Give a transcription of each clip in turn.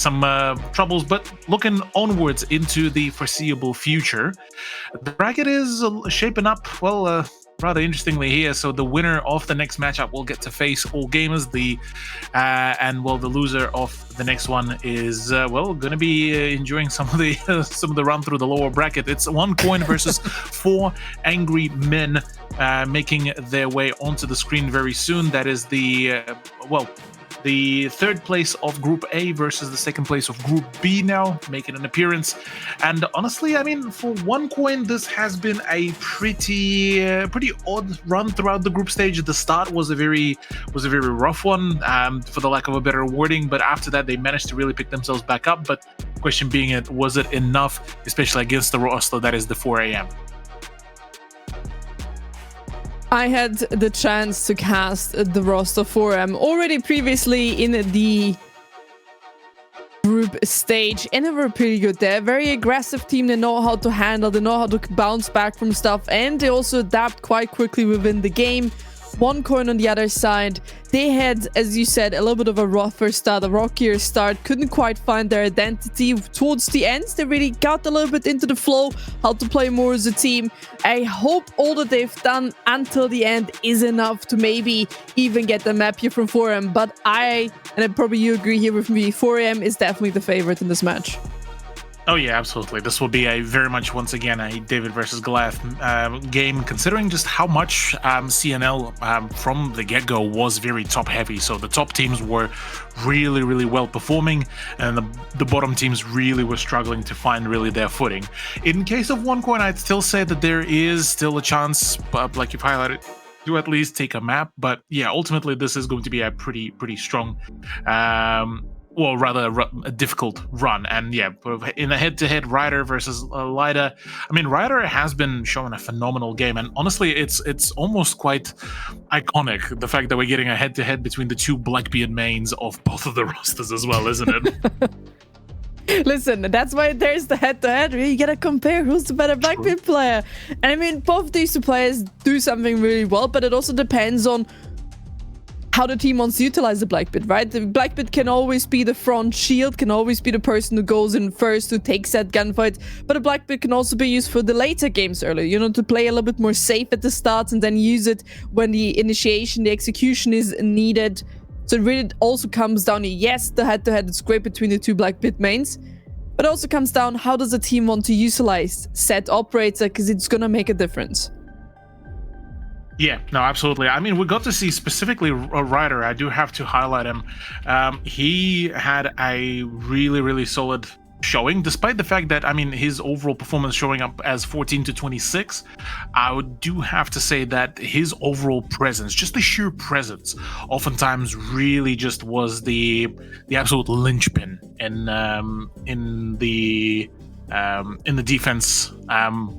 some troubles, but looking onwards into the foreseeable future, the bracket is shaping up, well, rather interestingly here. So the winner of the next matchup will get to face All Gamers. The loser of the next one is going to be enjoying some of the run through the lower bracket. It's OneCoin versus 4 Angry Men, making their way onto the screen very soon. That is the third place of Group A versus the second place of Group B now, making an appearance. And honestly, I mean, for OneCoin, this has been a pretty odd run throughout the group stage. The start was a very rough one, for the lack of a better wording. But after that, they managed to really pick themselves back up. But question being, was it enough, especially against the roster that is the 4 a.m.? I had the chance to cast the roster for already previously in the group stage, and they were pretty good there. Very aggressive team. They know how to handle, they know how to bounce back from stuff, and they also adapt quite quickly within the game. OneCoin on the other side, they had, as you said, a little bit of a rougher start, a rockier start, couldn't quite find their identity. Towards the end, they really got a little bit into the flow, how to play more as a team. I hope all that they've done until the end is enough to maybe even get the map here from 4M, but and probably you agree here with me, 4M is definitely the favorite in this match. Oh yeah, absolutely. This will be a very much, once again, a David versus Goliath game, considering just how much CNL from the get-go was very top-heavy. So the top teams were really, really well performing, and the bottom teams really were struggling to find really their footing. In case of OneCoin, I'd still say that there is still a chance, like you've highlighted, to at least take a map. But yeah, ultimately, this is going to be a pretty strong a difficult run. And yeah, in a head-to-head Ryder versus Lida, I mean, Ryder has been showing a phenomenal game, and honestly, it's almost quite iconic, the fact that we're getting a head-to-head between the 2 Blackbeard mains of both of the rosters as well, isn't it? Listen, that's why there's the head-to-head. You gotta compare who's the better Blackbeard player. And I mean, both of these 2 players do something really well, but it also depends on how the team wants to utilize the Blackbeard, right? The Blackbeard can always be the front shield, can always be the person who goes in first, who takes that gunfight, but a Blackbeard can also be used for the later games earlier, to play a little bit more safe at the start and then use it when the initiation, the execution is needed. So it really also comes down to, yes, the head-to-head is great between the 2 Blackbeard mains, but it also comes down, how does the team want to utilize said operator, because it's gonna make a difference. Yeah, no, absolutely. I mean, we got to see specifically a Ryder. I do have to highlight him. He had a really, really solid showing, despite the fact that, I mean, his overall performance showing up as 14 to 26. I do have to say that his overall presence, just the sheer presence, oftentimes really just was the absolute linchpin in the defense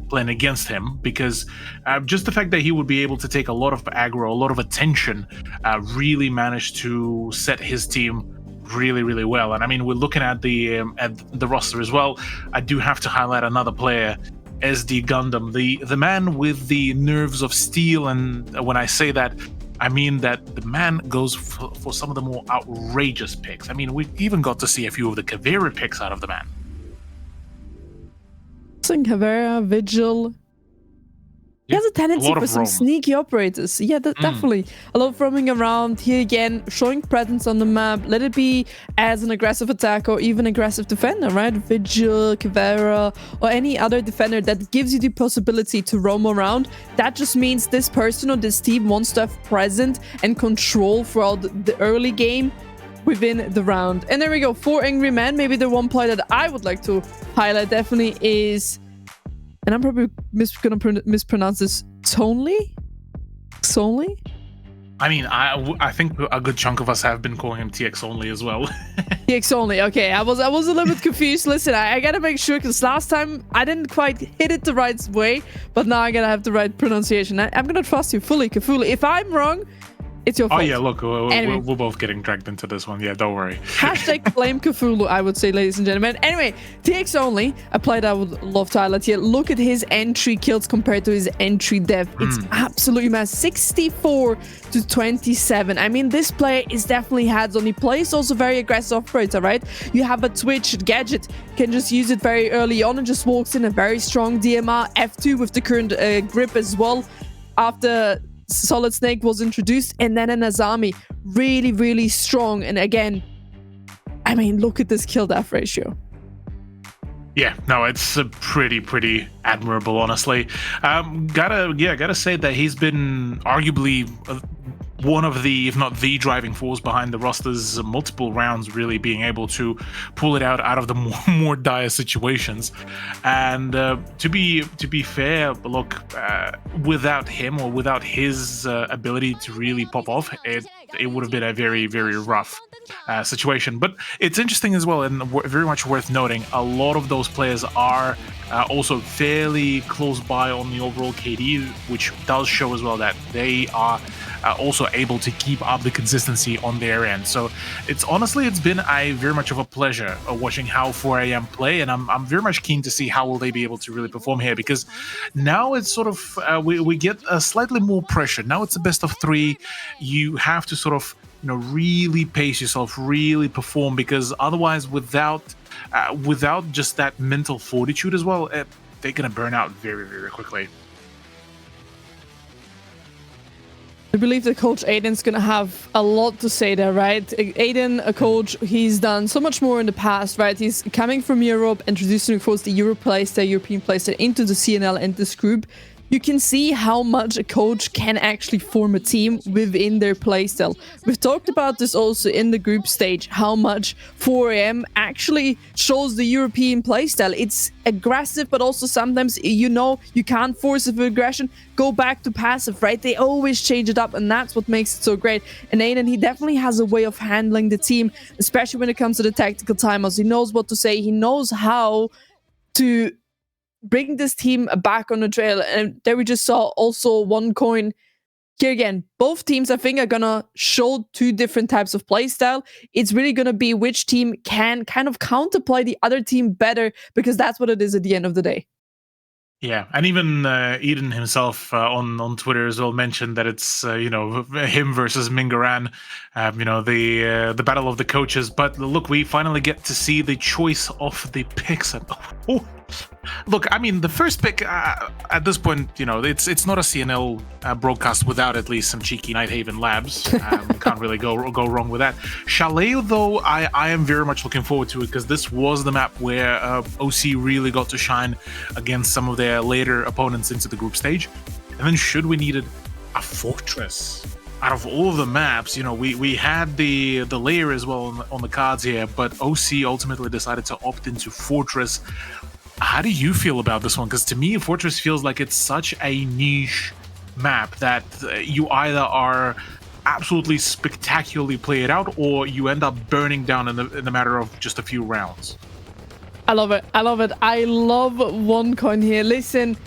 playing against him, because just the fact that he would be able to take a lot of aggro, a lot of attention, really managed to set his team really, really well. And I mean, we're looking at the roster as well. I do have to highlight another player, SD Gundam, the man with the nerves of steel. And when I say that, I mean that the man goes for some of the more outrageous picks. I mean, we even got to see a few of the Caveira picks out of the man. Caveira, Vigil. He has a tendency for some sneaky operators. Yeah, definitely. A lot of roaming around here again, showing presence on the map. Let it be as an aggressive attacker or even aggressive defender, right? Vigil, Caveira, or any other defender that gives you the possibility to roam around. That just means this person or this team wants to have presence and control throughout the early game within the round. And there we go, 4 Angry Men. Maybe the one player that I would like to highlight definitely is, and I'm probably gonna mispronounce this, Tonely? I mean, I think a good chunk of us have been calling him TX Only as well. TX Only, okay. I was a little bit confused. Listen, I gotta make sure, because last time I didn't quite hit it the right way, but now I gotta have the right pronunciation. I'm gonna trust you fully, Cthulhu. If I'm wrong, It's your fault. Oh yeah, look, Anyway. we're both getting dragged into this one. Yeah, don't worry. Hashtag blame Cthulhu, I would say, ladies and gentlemen. Anyway, TX only, a play that I would love to highlight here. Look at his entry kills compared to his entry dev. It's absolutely massive. 64 to 27. I mean, this player is definitely hands-on. He plays also very aggressive operator, right? You have a Twitch gadget, can just use it very early on and just walks in a very strong DMR. F2 with the current grip as well. After Solid Snake was introduced, and then an Azami, really, really strong. And again, I mean, look at this kill death ratio. Yeah, no, it's pretty admirable, honestly. Gotta say that he's been arguably one of the, if not the driving force behind the roster's multiple rounds, really being able to pull it out of the more dire situations. And to be fair, look, without him or without his ability to really pop off, it would have been a very rough situation. But it's interesting as well, and very much worth noting, a lot of those players are also fairly close by on the overall KD, which does show as well that they are also able to keep up the consistency on their end. So it's been very much of a pleasure watching how 4AM play, and I'm very much keen to see how will they be able to really perform here, because now it's sort of we get a slightly more pressure. Now it's a best of 3. You have to sort of really pace yourself, really perform, because otherwise without just that mental fortitude as well, they're gonna burn out very quickly. I believe that Coach Aiden's going to have a lot to say there, right? Aiden, a coach, he's done so much more in the past, right? He's coming from Europe, introducing, of course, the European playstyle into the CNL and this group. You can see how much a coach can actually form a team within their playstyle. We've talked about this also in the group stage, how much 4AM actually shows the European playstyle. It's aggressive, but also sometimes, you can't force it with aggression. Go back to passive, right? They always change it up, and that's what makes it so great. And Aiden, he definitely has a way of handling the team, especially when it comes to the tactical timeouts. He knows what to say. He knows how to bring this team back on the trail. And there we just saw also OneCoin. Here again, both teams I think are gonna show 2 different types of playstyle. It's really gonna be which team can kind of counterplay the other team better, because that's what it is at the end of the day. Yeah, and even Eden himself on Twitter as well mentioned that it's him versus Mingaran, the battle of the coaches. But look, we finally get to see the choice of the picks. Look, I mean, the first pick at this point, it's not a CNL broadcast without at least some cheeky Nighthaven Labs. Can't really go wrong with that. Chalet, though, I am very much looking forward to it, because this was the map where OC really got to shine against some of their later opponents into the group stage. And then should we needed a fortress out of all of the maps, we had the layer as well on the cards here, but OC ultimately decided to opt into fortress. How do you feel about this one? Because to me, Fortress feels like it's such a niche map that you either are absolutely spectacularly play it out, or you end up burning down in the matter of just a few rounds. I love it. I love OneCoin here. Listen,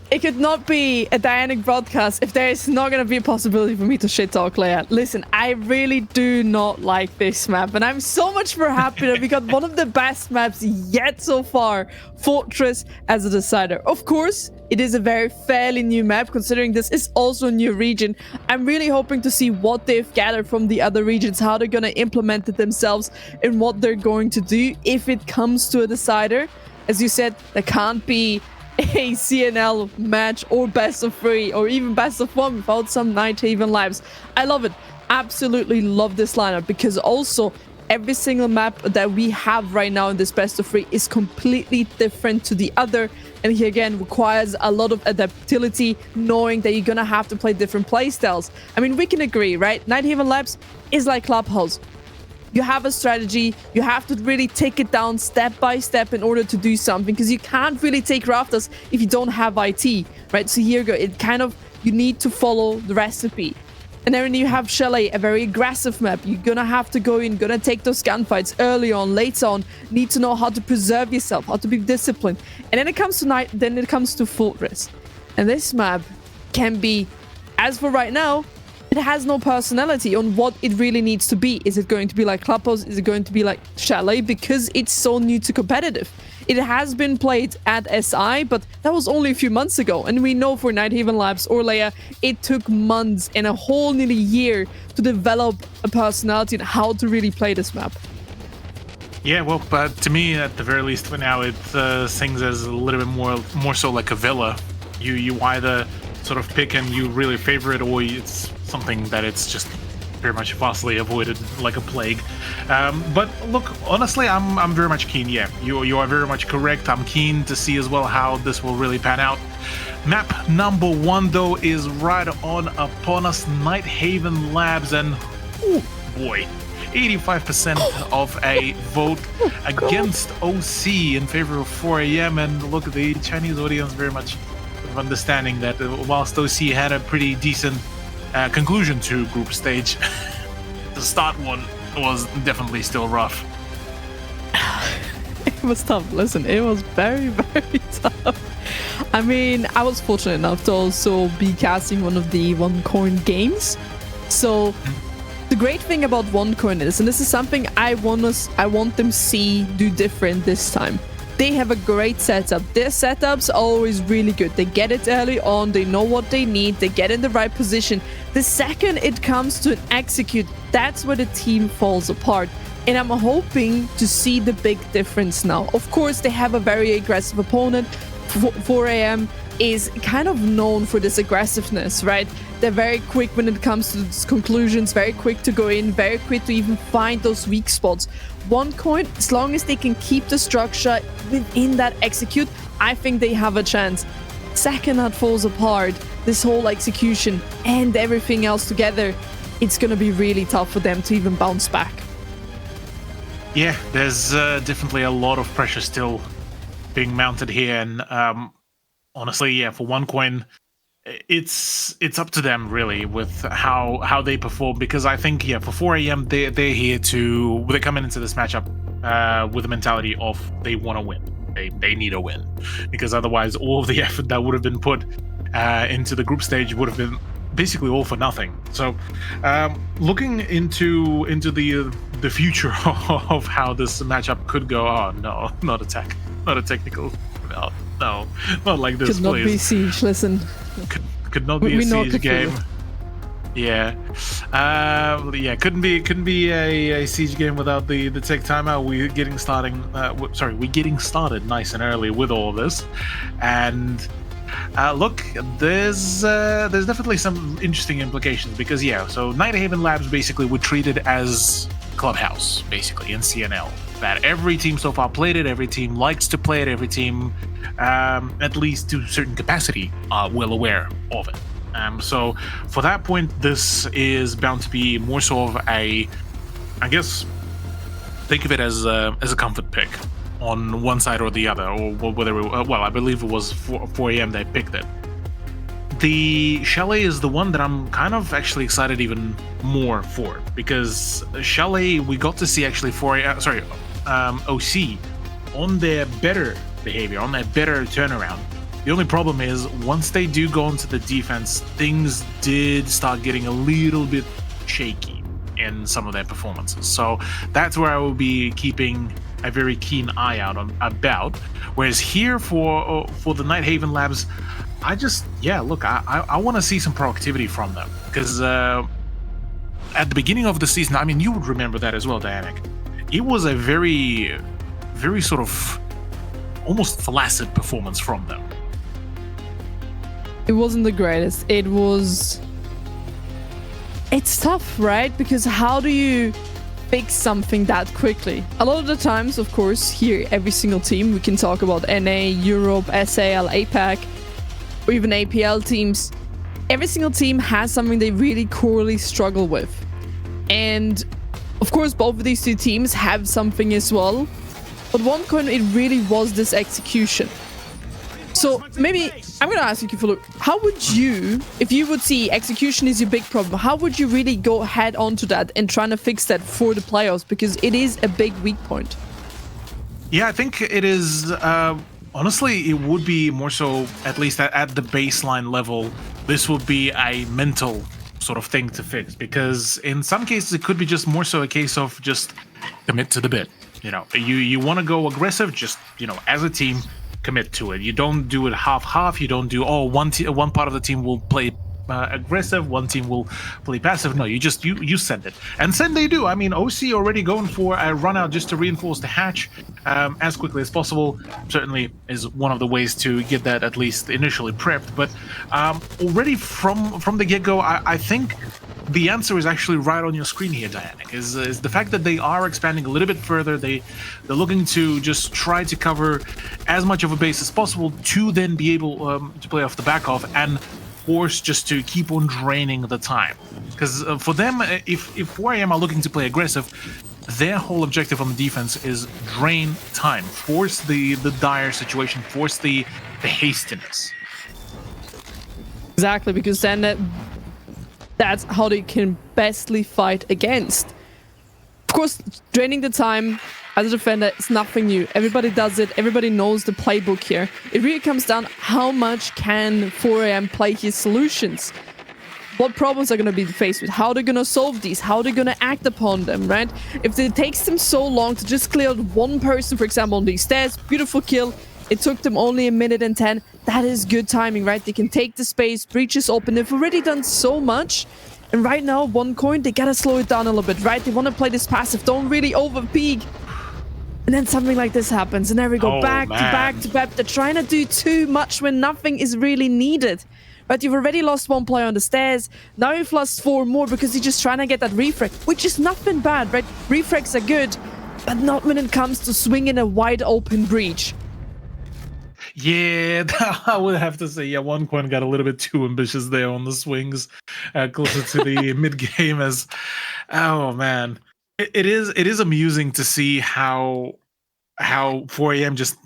it could not be a dynamic broadcast if there is not going to be a possibility for me to shit talk Leia. Listen, I really do not like this map, and I'm so much more happy that we got one of the best maps yet so far, Fortress as a decider. Of course, it is a very fairly new map, considering this is also a new region. I'm really hoping to see what they've gathered from the other regions, how they're going to implement it themselves, and what they're going to do if it comes to a decider. As you said, there can't be a CNL match or best of 3 or even best of 1 without some Nighthaven Labs. I love it. Absolutely love this lineup, because also every single map that we have right now in this best of 3 is completely different to the other, and here again requires a lot of adaptability, knowing that you're gonna have to play different playstyles. I mean, we can agree, right? Nighthaven Labs is like Clubhouse. You have a strategy, you have to really take it down step by step in order to do something, because you can't really take rafters if you don't have IT, right? So here you go, you need to follow the recipe. And then you have Chalet, a very aggressive map. You're gonna have to go in, gonna take those gunfights early on, later on, need to know how to preserve yourself, how to be disciplined. And then it comes to Fortress. And this map can be, as for right now, a it has no personality on what it really needs to be. Is it going to be like Clubhouse? Is it going to be like Chalet? Because it's so new to competitive. It has been played at SI, but that was only a few months ago. And we know for Nighthaven Labs or Leia, it took months and a whole nearly year to develop a personality and how to really play this map. Yeah, well, but to me, at the very least for now, it sings as a little bit more so like a villa. You either sort of pick and you really favor it, or it's something that it's just very much vastly avoided like a plague. But look, honestly, I'm very much keen. Yeah, you are very much correct. I'm keen to see as well how this will really pan out. Map number 1 though is right on upon us, Nighthaven Labs, and oh boy, 85% of a vote against OC in favor of 4 AM. And look, the Chinese audience very much understanding that whilst OC had a pretty decent conclusion to group stage, the start one was definitely still rough. It was tough. Listen, it was very, very tough. I mean, I was fortunate enough to also be casting one of the OneCoin games. So the great thing about OneCoin is, and this is something I want them see do different this time. They have a great setup. Their setups are always really good. They get it early on. They know what they need. They get in the right position. The second it comes to an execute, that's where the team falls apart. And I'm hoping to see the big difference now. Of course, they have a very aggressive opponent. 4 AM is kind of known for this aggressiveness, right? They're very quick when it comes to these conclusions, very quick to go in, very quick to even find those weak spots. OneCoin, as long as they can keep the structure within that execute, I think they have a chance. Second that falls apart, this whole execution and everything else together, it's going to be really tough for them to even bounce back. Yeah, there's definitely a lot of pressure still being mounted here, and honestly, yeah, for OneCoin, it's up to them really with how they perform, because I think, yeah, for 4 AM they're here to, they're coming into this matchup with the mentality of they want to win. They need a win, because otherwise all of the effort that would have been put into the group stage would have been basically all for nothing. So looking into the future of how this matchup could go. Oh no, not a technical. No, not like this. Could not please. be Siege. Listen, could not be a Siege game. Yeah, couldn't be a Siege game without the tech timeout. We're getting started nice and early with all of this, and look, there's definitely some interesting implications, because yeah, so Nighthaven Labs basically were treated as Clubhouse basically in CNL. That every team so far played it, every team likes to play it, every team, at least to a certain capacity, are well aware of it. So for that point, this is bound to be more so of a, I guess, think of it as a comfort pick on one side or the other, or whether well, I believe it was 4 AM they picked it. The Chalet is the one that I'm kind of actually excited even more for, because Chalet, we got to see actually OC on their better behavior, on their better turnaround. The only problem is, once they do go into the defense, things did start getting a little bit shaky in some of their performances. So that's where I will be keeping a very keen eye out about. Whereas here for the Nighthaven Labs, I want to see some proactivity from them, because at the beginning of the season, I mean, you would remember that as well, Dianic. It was a very, very sort of almost flaccid performance from them. It wasn't the greatest. It's tough, right? Because how do you fix something that quickly? A lot of the times, of course, here, every single team, we can talk about NA, Europe, SAL, APAC, or even APL teams. Every single team has something they really corely struggle with. And of course, both of these two teams have something as well. But OneCoin, it really was this execution. So maybe I'm going to ask you, Kifulu, how would you, if you would see execution is your big problem, how would you really go head on to that and trying to fix that for the playoffs? Because it is a big weak point. Yeah, I think it is. Honestly, it would be more so, at least at the baseline level, this would be a mental sort of thing to fix, because in some cases it could be just more so a case of just commit to the bit. You want to go aggressive, just as a team, commit to it. You don't do it half. You don't do one part of the team will play aggressive, one team will play passive. No, you send it, and send they do. I mean, OC already going for a run out just to reinforce the hatch as quickly as possible. Certainly is one of the ways to get that at least initially prepped. But already from the get-go, I think the answer is actually right on your screen here, Dianic, is the fact that they are expanding a little bit further. They're looking to just try to cover as much of a base as possible to then be able to play off the back of, and force just to keep on draining the time. Because for them, if 4AM are looking to play aggressive, their whole objective on the defense is drain time, force the dire situation, force the hastiness. Exactly, because then that's how they can bestly fight against. Of course, draining the time as a defender is nothing new. Everybody does it. Everybody knows the playbook here. It really comes down how much can 4AM play his solutions. What problems are going to be faced with? How they're going to solve these? How they're going to act upon them, right? If it takes them so long to just clear out one person, for example, on these stairs, beautiful kill. It took them only 1 minute and 10. That is good timing, right? They can take the space, breach is open. They've already done so much. And right now, one coin, they gotta slow it down a little bit, right? They want to play this passive. Don't really over-peak. And then something like this happens. And there we go, back to back to back. They're trying to do too much when nothing is really needed. But you've already lost one player on the stairs. Now you've lost 4 more because you're just trying to get that refrag, which is nothing bad, right? Refrags are good, but not when it comes to swinging a wide open breach. Yeah, I would have to say, yeah, one coin got a little bit too ambitious there on the swings closer to the mid game. As, oh man, it is amusing to see how 4AM just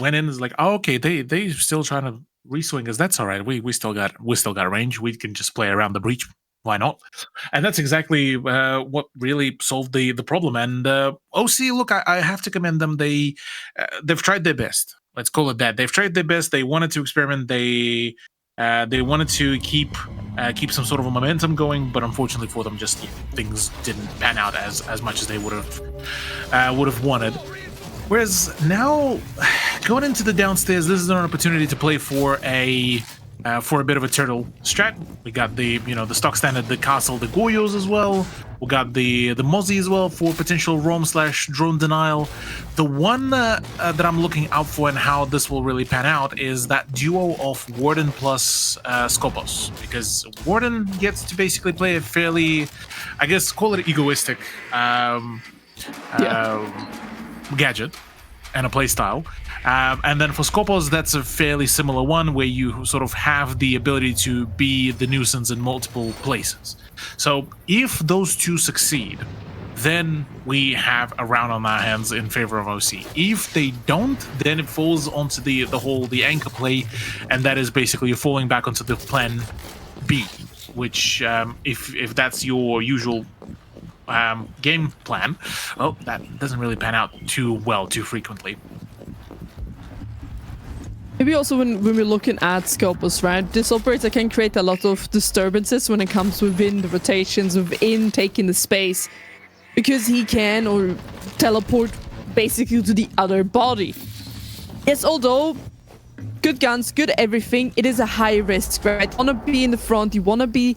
went in. It's like, oh, okay, they still trying to reswing us. That's all right. We still got range. We can just play around the breach. Why not? And that's exactly what really solved the problem. And OC, look, I have to commend them. They've tried their best. Let's call it that. They've tried their best. They wanted to experiment. They wanted to keep some sort of a momentum going, but unfortunately for them, just things didn't pan out as much as they would have wanted. Whereas now, going into the downstairs, this is an opportunity to play for a bit of a turtle strat. We got the stock standard, the castle, the Goyos as well. We got the Mozzie as well for potential roam/drone denial. The one that I'm looking out for and how this will really pan out is that duo of Warden plus Skopos, because Warden gets to basically play a fairly, I guess, call it egoistic gadget and a playstyle. And then for Skopos, that's a fairly similar one where you sort of have the ability to be the nuisance in multiple places. So if those two succeed, then we have a round on our hands in favor of OC. If they don't, then it falls onto the anchor play, and that is basically you're falling back onto the plan B, which if that's your usual game plan, well, that doesn't really pan out too frequently. Maybe also when we're looking at Scopus, right? This operator can create a lot of disturbances when it comes within the rotations, within taking the space, because he can or teleport basically to the other body. Yes, although good guns, good everything, it is a high risk, right? You want to be in the front, you want to be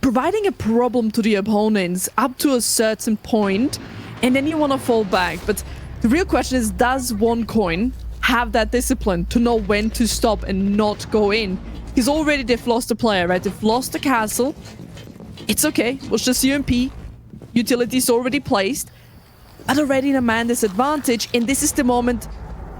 providing a problem to the opponents up to a certain point, and then you want to fall back. But the real question is, does one coin have that discipline to know when to stop and not go in? Because already they've lost a player, right? They've lost the castle. It's okay. It was just UMP. Utilities already placed. But already in a man disadvantage. And this is the moment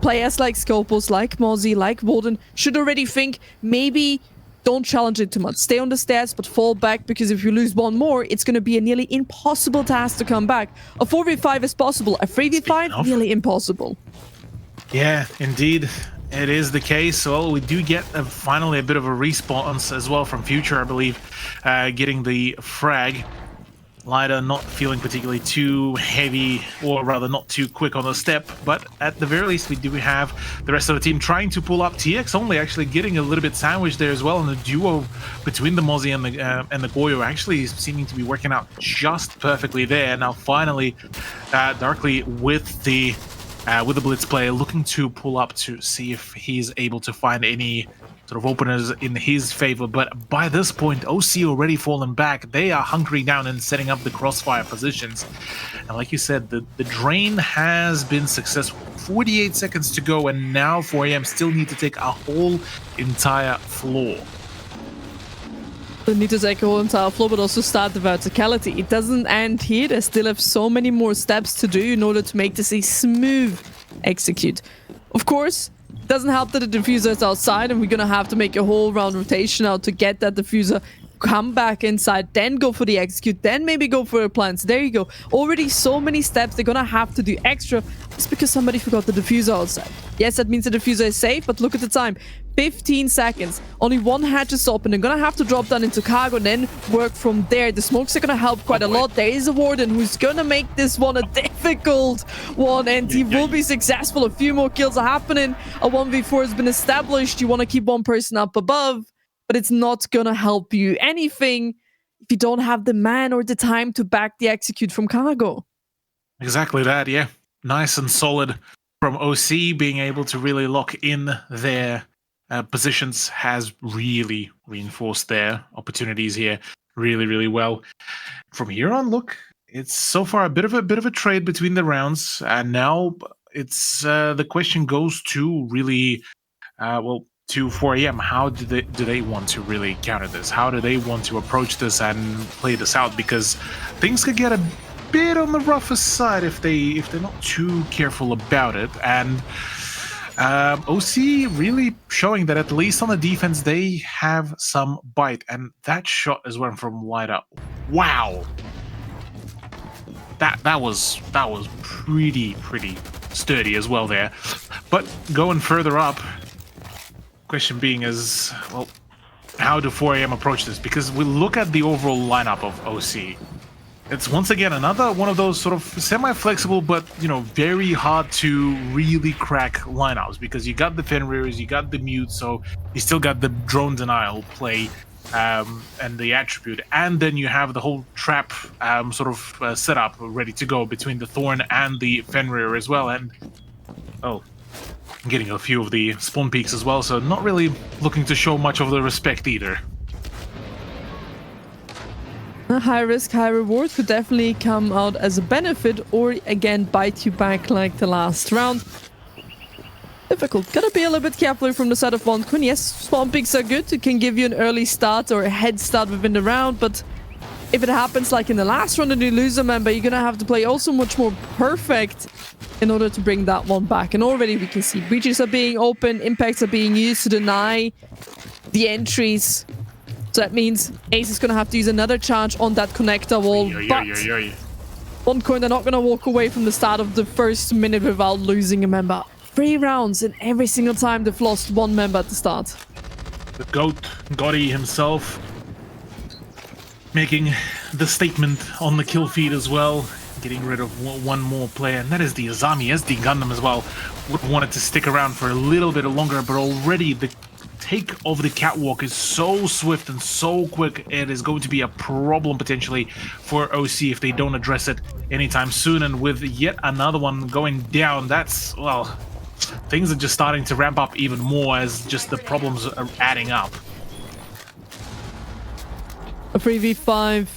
players like Scopus, like Mozzie, like Warden should already think, maybe don't challenge it too much. Stay on the stairs, but fall back, because if you lose one more, it's going to be a nearly impossible task to come back. A 4v5 is possible. A 3v5, nearly impossible. Yeah, indeed, it is the case. Well, we do get finally a bit of a response as well from Future, I believe, getting the frag. Lida not feeling particularly too heavy, or rather not too quick on the step, but at the very least we do have the rest of the team trying to pull up. TX only actually getting a little bit sandwiched there as well, and the duo between the Mozzie and the Goyo actually seeming to be working out just perfectly there. Now finally, Darkly with the Blitz player looking to pull up to see if he's able to find any sort of openers in his favor, but by this point OC already fallen back. They are hunkering down and setting up the crossfire positions, and like you said, the drain has been successful. 48 seconds to go, and now 4am still need to take a whole entire floor. They need to take a whole entire floor, but also start the verticality. It doesn't end here. They still have so many more steps to do in order to make this a smooth execute. Of course, doesn't help that the diffuser is outside, and we're gonna have to make a whole round rotation now to get that diffuser, come back inside, then go for the execute, then maybe go for a plants. There you go. Already so many steps they're gonna have to do extra just because somebody forgot the diffuser outside. Yes, that means the diffuser is safe, but look at the time. 15 seconds. Only one hatch is open. They're gonna have to drop down into cargo and then work from there. The smokes are gonna help quite a lot. There is a warden who's gonna make this one a difficult one, and he will be successful. A few more kills are happening. A 1v4 has been established. You want to keep one person up above, but it's not gonna help you anything if you don't have the man or the time to back the execute from cargo. Exactly that, yeah. Nice and solid from OC, being able to really lock in their positions has really reinforced their opportunities here really, really well. From here on, look, it's so far a bit of a trade between the rounds, and now it's the question goes to really to 4am. How do they want to really counter this? How do they want to approach this and play this out? Because things could get a bit on the roughest side if they're not too careful about it. And OC really showing that at least on the defense they have some bite, and that shot is one from light up. Wow, that was pretty sturdy as well there. But going further up, question being is, well, how do 4am approach this? Because we look at the overall lineup of OC. It's once again another one of those sort of semi-flexible, but very hard to really crack lineups, because you got the Fenrir's, you got the mute, so you still got the drone denial play and the attribute, and then you have the whole trap setup ready to go between the Thorn and the Fenrir as well. And I'm getting a few of the spawn peaks as well, so not really looking to show much of the respect either. High risk, high reward could definitely come out as a benefit, or again bite you back like the last round. Difficult. Gotta be a little bit careful from the side of OneCoin. Yes, spawn peaks are good. It can give you an early start or a head start within the round, but if it happens like in the last round and you lose a member, you're gonna have to play also much more perfect in order to bring that one back. And already we can see breaches are being open, impacts are being used to deny the entries. So that means Ace is going to have to use another charge on that connector wall. But OneCoin, they're not going to walk away from the start of the first minute without losing a member. 3 rounds, and every single time they've lost one member at the start. The GOAT, Gotti himself, making the statement on the kill feed as well. Getting rid of one more player, and that is the Azami SD Gundam as well. Would wanted to stick around for a little bit longer, but already the take of the catwalk is so swift and so quick, it is going to be a problem potentially for OC if they don't address it anytime soon. And with yet another one going down, that's, well, things are just starting to ramp up even more as just the problems are adding up. A 3v5.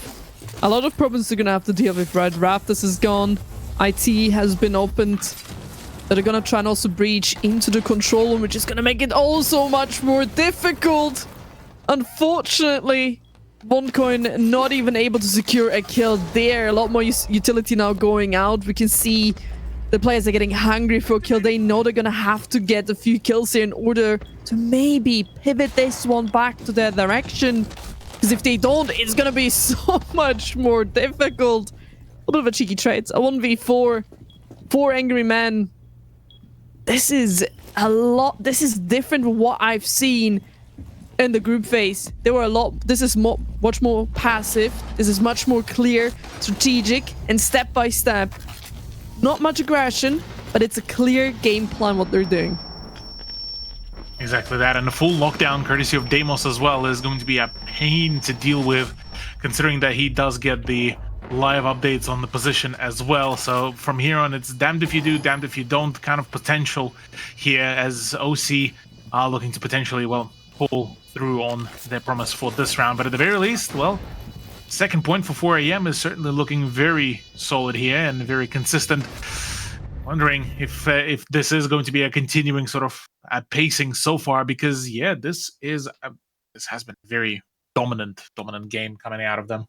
A lot of problems they're gonna have to deal with, right? Raptors is gone. IT has been opened. They're gonna try and also breach into the control room, which is gonna make it all so much more difficult. Unfortunately, OneCoin not even able to secure a kill there. A lot more utility now going out. We can see the players are getting hungry for a kill. They know they're gonna have to get a few kills here in order to maybe pivot this one back to their direction. Because if they don't, it's gonna be so much more difficult. A bit of a cheeky trade. A 1v4. 4 angry men. This is a lot. This is different from what I've seen in the group phase. They were a lot. This is much more passive. This is much more clear, strategic, and step by step. Not much aggression, but it's a clear game plan what they're doing. Exactly that, and the full lockdown, courtesy of Deimos as well, is going to be a pain to deal with, considering that he does get the live updates on the position as well. So from here on, it's damned if you do, damned if you don't kind of potential here, as OC are looking to potentially, well, pull through on their promise for this round. But at the very least, well, second point for 4 a.m. is certainly looking very solid here and very consistent. Wondering if this is going to be a continuing sort of pacing so far, because yeah, this has been a very dominant game coming out of them.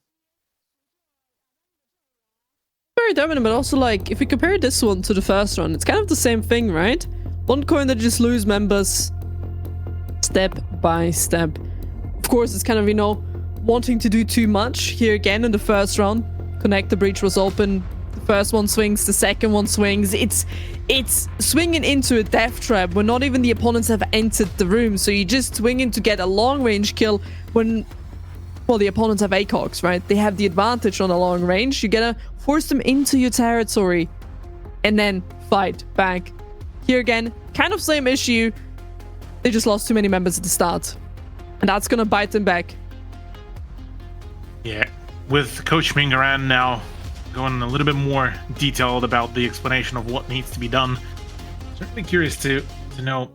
Very dominant, but also like if we compare this one to the first one, it's kind of the same thing, right? One coin that just lose members step by step. Of course, it's kind of, you know, wanting to do too much here again in the first round. Connector breach was open. The first one swings, the second one swings. It's swinging into a death trap when not even the opponents have entered the room. So you just swing in to get a long range kill when, well, the opponents have ACOGs, right? They have the advantage on a long range. You gotta force them into your territory and then fight back. Here again, kind of same issue. They just lost too many members at the start, and that's gonna bite them back. Yeah, with Coach Mingaran now going a little bit more detailed about the explanation of what needs to be done. Certainly curious to know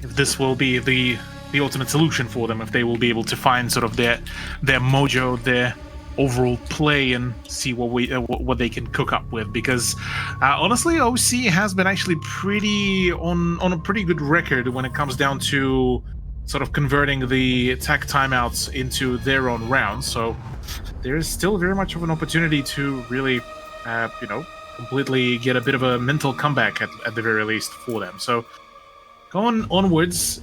if this will be the ultimate solution for them, if they will be able to find sort of their mojo, their overall play, and see what they can cook up with. Because honestly, OC has been actually pretty on a pretty good record when it comes down to sort of converting the attack timeouts into their own rounds. So there is still very much of an opportunity to really, completely get a bit of a mental comeback at the very least for them. So going onwards,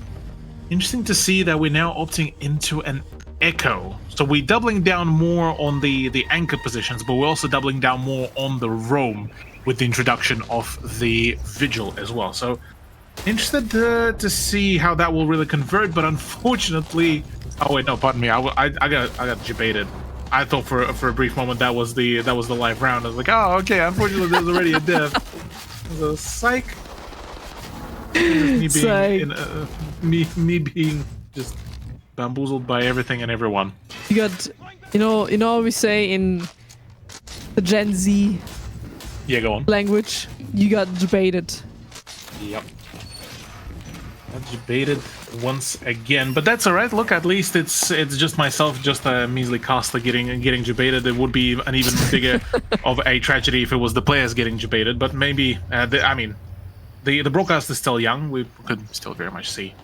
interesting to see that we're now opting into an Echo. So we're doubling down more on the anchor positions, but we're also doubling down more on the roam with the introduction of the Vigil as well. So interested to see how that will really convert, but unfortunately, oh wait, no, pardon me, I got debated. I thought for a brief moment that was the live round. I was like, oh, okay, unfortunately there's already a death. So psych. Me being just bamboozled by everything and everyone. You got, you know what we say in the Gen Z go on. language? You got debated. Yep. Got debated once again, but that's all right. Look, at least it's just myself, just a measly caster getting debated. It would be an even bigger of a tragedy if it was the players getting debated. But maybe, the broadcast is still young. We could still very much see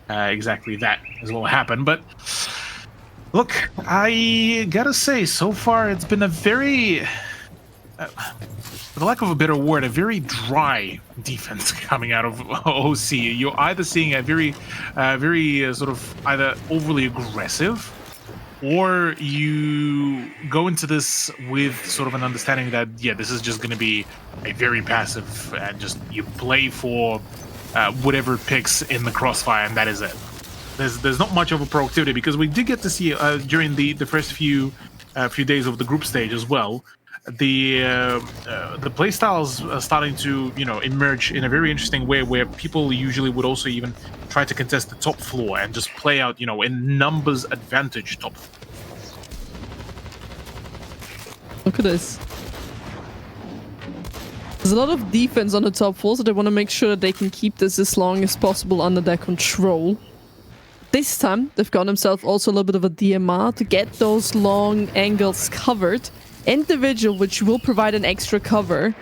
exactly that as well happen. But look, I gotta say, so far it's been a very, for the lack of a better word, a very dry defense coming out of OC. You're either seeing a very sort of either overly aggressive, or you go into this with sort of an understanding that, yeah, this is just going to be a very passive, and just you play for whatever picks in the crossfire, and that is it. There's not much of a proactivity, because we did get to see during the first few days of the group stage as well, the playstyles are starting to emerge in a very interesting way, where people usually would also even try to contest the top floor and just play out in numbers advantage top floor. Look at this. There's a lot of defense on the top floor, so they want to make sure that they can keep this as long as possible under their control. This time they've got themselves also a little bit of a DMR to get those long angles covered. Individual, which will provide an extra cover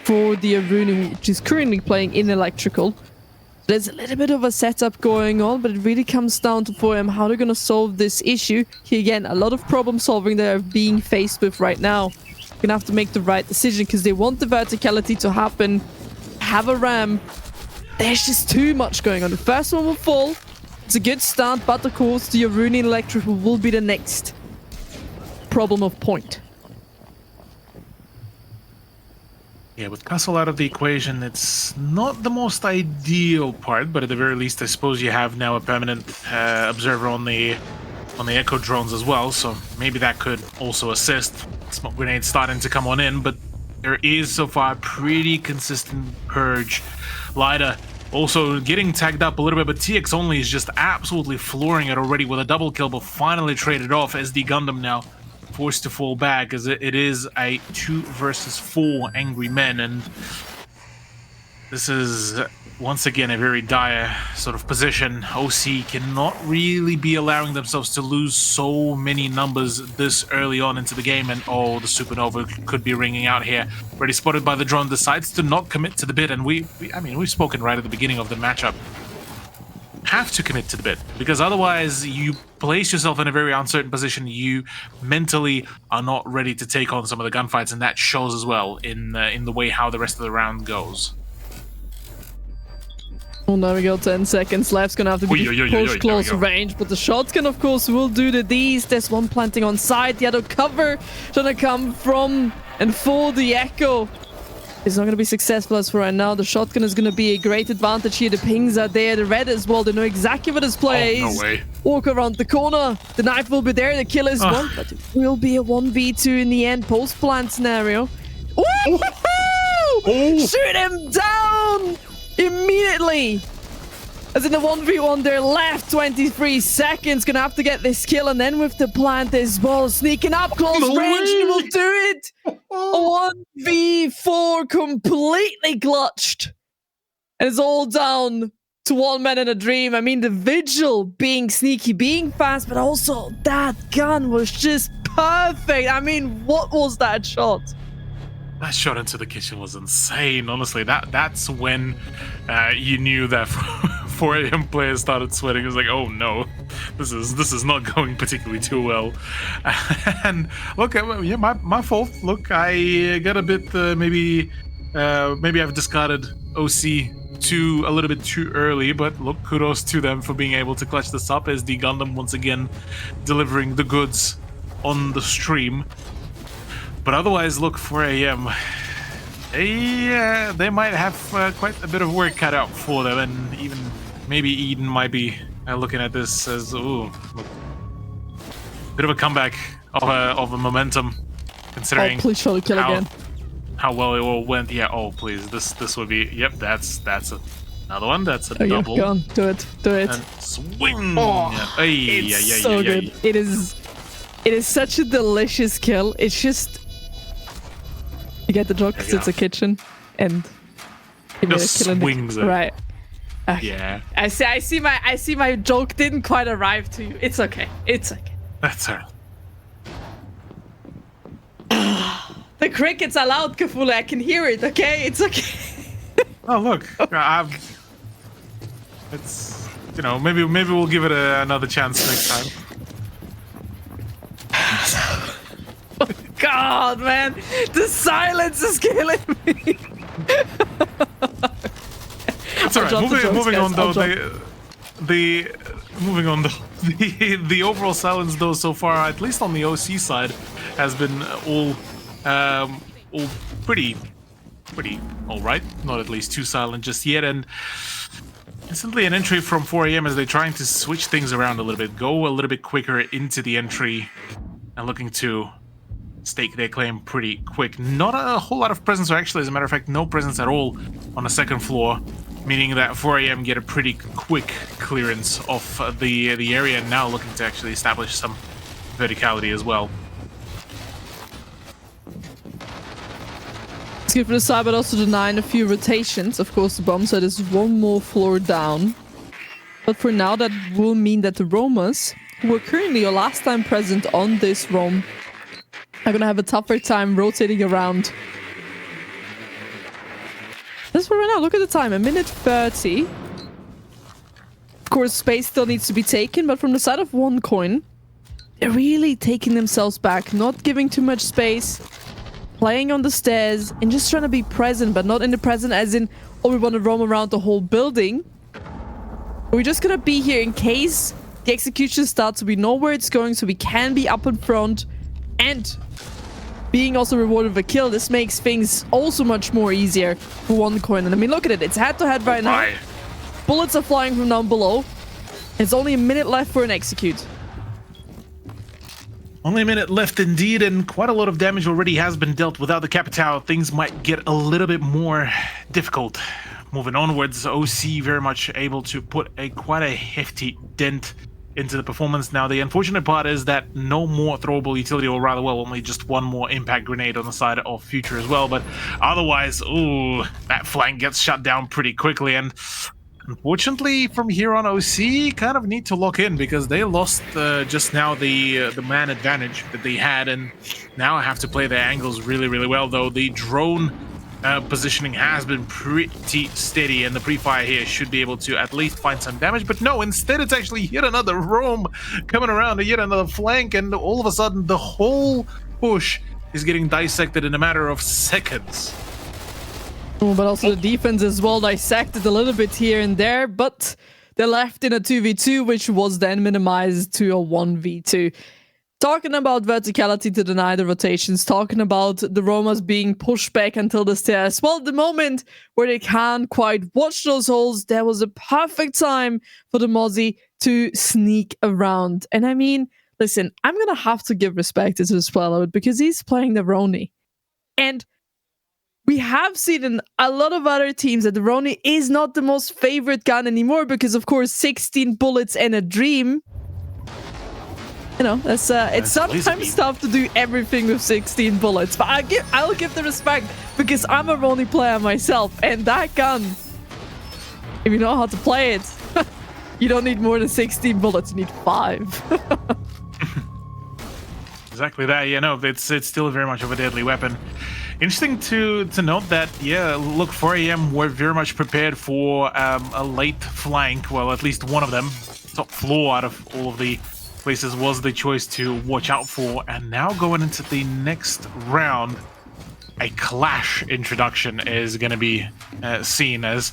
for the Aruni, which is currently playing in electrical. There's a little bit of a setup going on, but it really comes down to for them how they're going to solve this issue. Here again, a lot of problem solving they're being faced with right now. You're going to have to make the right decision, because they want the verticality to happen, have a ram. There's just too much going on. The first one will fall. It's a good start, but of course the Aruni electrical will be the next problem of point. Yeah, with Castle out of the equation, it's not the most ideal part, but at the very least, I suppose you have now a permanent observer on the Echo drones as well, so maybe that could also assist. Smoke grenades starting to come on in, but there is so far a pretty consistent purge. Lida also getting tagged up a little bit, but TX only is just absolutely flooring it already with a double kill, but finally traded off as the Gundam now forced to fall back, as it is a 2 versus 4 angry men, and this is once again a very dire sort of position. OC cannot really be allowing themselves to lose so many numbers this early on into the game, and oh, the supernova could be ringing out here. Already spotted by the drone, decides to not commit to the bid, and I mean, we've spoken right at the beginning of the matchup. Have to commit to the bid, because otherwise you place yourself in a very uncertain position. You mentally are not ready to take on some of the gunfights, and that shows as well in the way how the rest of the round goes. Oh, now we got 10 seconds left. It's gonna have to be push close range, but the shotgun, of course, will do the deeds. There's one planting on side, the other cover gonna come from and for the Echo. It's not going to be successful as for right now. The shotgun is going to be a great advantage here. The pings are there. The red as well. They know exactly what this play is. Oh, no way. Walk around the corner. The knife will be there. The kill is one, but it will be a 1v2 in the end. Post-plant scenario. Woo! Shoot him down immediately. As in the 1v1, they're left 23 seconds. Gonna have to get this kill, and then with the plant as well, sneaking up close range, he will do it. A 1v4 completely clutched. And it's all down to one man in a dream. I mean, the vigil being sneaky, being fast, but also that gun was just perfect. I mean, what was that shot? That shot into the kitchen was insane. Honestly, that's when you knew that 4 AM players started sweating. It was like, oh no, this is not going particularly too well. And look, yeah, my fault. Look, I got a bit maybe I've discarded OC a little bit too early, but look, kudos to them for being able to clutch this up as the Gundam once again delivering the goods on the stream. But otherwise, look, 4 AM, they might have quite a bit of work cut out for them, and even maybe Eden might be looking at this as, ooh, look, bit of a comeback of a momentum, considering please show the kill again. How well it all went. Yeah, oh please, this would be, yep, that's another one. That's a double. Go on, do it. And swing. Oh, yeah. it's so good. It is such a delicious kill. It's just, you get the joke because it's a kitchen, and you just swings it. Right. Yeah. I see my joke didn't quite arrive to you. It's okay. That's her. The crickets are loud, Kafule. I can hear it. Okay, it's okay. Oh look, it's, you know, maybe we'll give it another chance next time. God, man, the silence is killing me. It's alright. Moving on though, the overall silence though so far, at least on the OC side, has been all pretty all right. Not at least too silent just yet, and instantly an entry from 4 AM as they're trying to switch things around a little bit, go a little bit quicker into the entry, and looking to stake their claim pretty quick. Not a whole lot of presence, or actually, as a matter of fact, no presence at all on the second floor, meaning that 4 AM get a pretty quick clearance of the area, and now looking to actually establish some verticality as well. It's good for the side, but also denying a few rotations. Of course, the bomb side is one more floor down. But for now, that will mean that the roamers, who were currently or last time present on this roam, are gonna have a tougher time rotating around. That's for right now. Look at the time, 1:30. Of course, space still needs to be taken, but from the side of OneCoin, they're really taking themselves back, not giving too much space, playing on the stairs, and just trying to be present, but not in the present as in, oh, we want to roam around the whole building. We're just gonna be here in case the execution starts, so we know where it's going, so we can be up in front and being also rewarded with a kill, this makes things also much more easier for OneCoin. And I mean, look at it. It's head-to-head right now. Bullets are flying from down below. It's only a minute left for an execute. Only a minute left indeed, and quite a lot of damage already has been dealt. Without the Capitao, things might get a little bit more difficult. Moving onwards, OC very much able to put quite a hefty dent into the performance. Now, the unfortunate part is that no more throwable utility, or rather, well, only just one more impact grenade on the side of Future as well. But otherwise, ooh, that flank gets shut down pretty quickly. And unfortunately, from here on, OC kind of need to lock in because they lost just now the man advantage that they had, and now have to play their angles really, really well. Though the drone positioning has been pretty steady, and the pre-fire here should be able to at least find some damage. But no, instead it's actually yet another roam coming around, yet another flank, and all of a sudden the whole push is getting dissected in a matter of seconds. But also the defense as well dissected a little bit here and there, but they're left in a 2v2, which was then minimized to a 1v2. Talking about verticality to deny the rotations, talking about the Romas being pushed back until the stairs. Well, the moment where they can't quite watch those holes, there was a perfect time for the Mozzie to sneak around. And I mean, listen, I'm going to have to give respect to Swallowed because he's playing the Roni. And we have seen in a lot of other teams that the Roni is not the most favorite gun anymore because, of course, 16 bullets and a dream. You know, it's sometimes tough to do everything with 16 bullets, but I'll give the respect because I'm a Roni player myself, and that gun, if you know how to play it, you don't need more than 16 bullets, you need 5. Exactly that, yeah, no, it's still very much of a deadly weapon. Interesting to note that, yeah, look, 4am were very much prepared for a late flank, well, at least one of them. Top floor out of all of the places was the choice to watch out for, and now going into the next round, a clash introduction is going to be seen as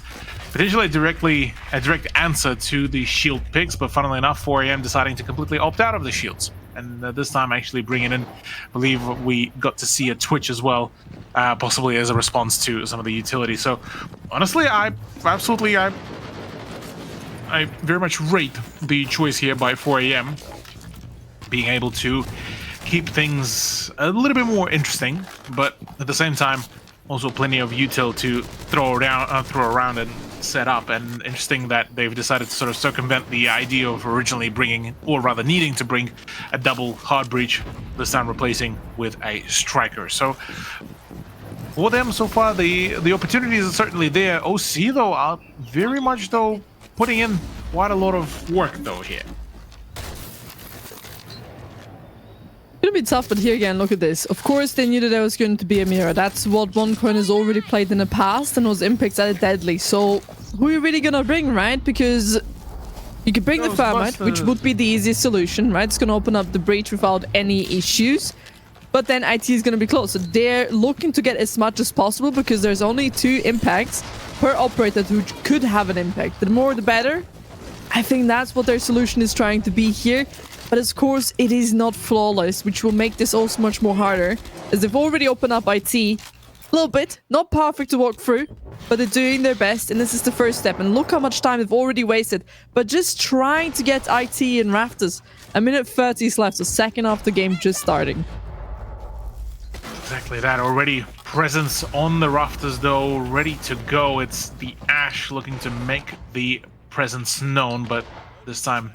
potentially a direct answer to the shield picks, but funnily enough, 4am deciding to completely opt out of the shields, and this time actually bringing in, I believe we got to see a Twitch as well, possibly as a response to some of the utility. So honestly, I very much rate the choice here by 4am, being able to keep things a little bit more interesting, but at the same time, also plenty of util to throw around and set up. And interesting that they've decided to sort of circumvent the idea of originally bringing, or rather needing to bring, a double hard breach, this time replacing with a striker. So for them so far, the opportunities are certainly there. OC though are very much though putting in quite a lot of work though here. It'll be tough, but here again, look at this. Of course, they knew that there was going to be a mirror. That's what OneCoin has already played in the past, and those impacts are deadly. So, who are you really gonna bring, right? Because you could bring the Thermite, which would be the easiest solution, right? It's gonna open up the breach without any issues. But then IT is gonna be close. So, they're looking to get as much as possible because there's only 2 impacts per operator who could have an impact. The more, the better. I think that's what their solution is trying to be here. But of course, it is not flawless, which will make this also much more harder, as they've already opened up IT a little bit. Not perfect to walk through, but they're doing their best, and this is the first step. And look how much time they've already wasted, but just trying to get IT in rafters. A minute 30 is left, so second half the game just starting. Exactly that. Already presence on the rafters, though, ready to go. It's the Ash looking to make the presence known, but this time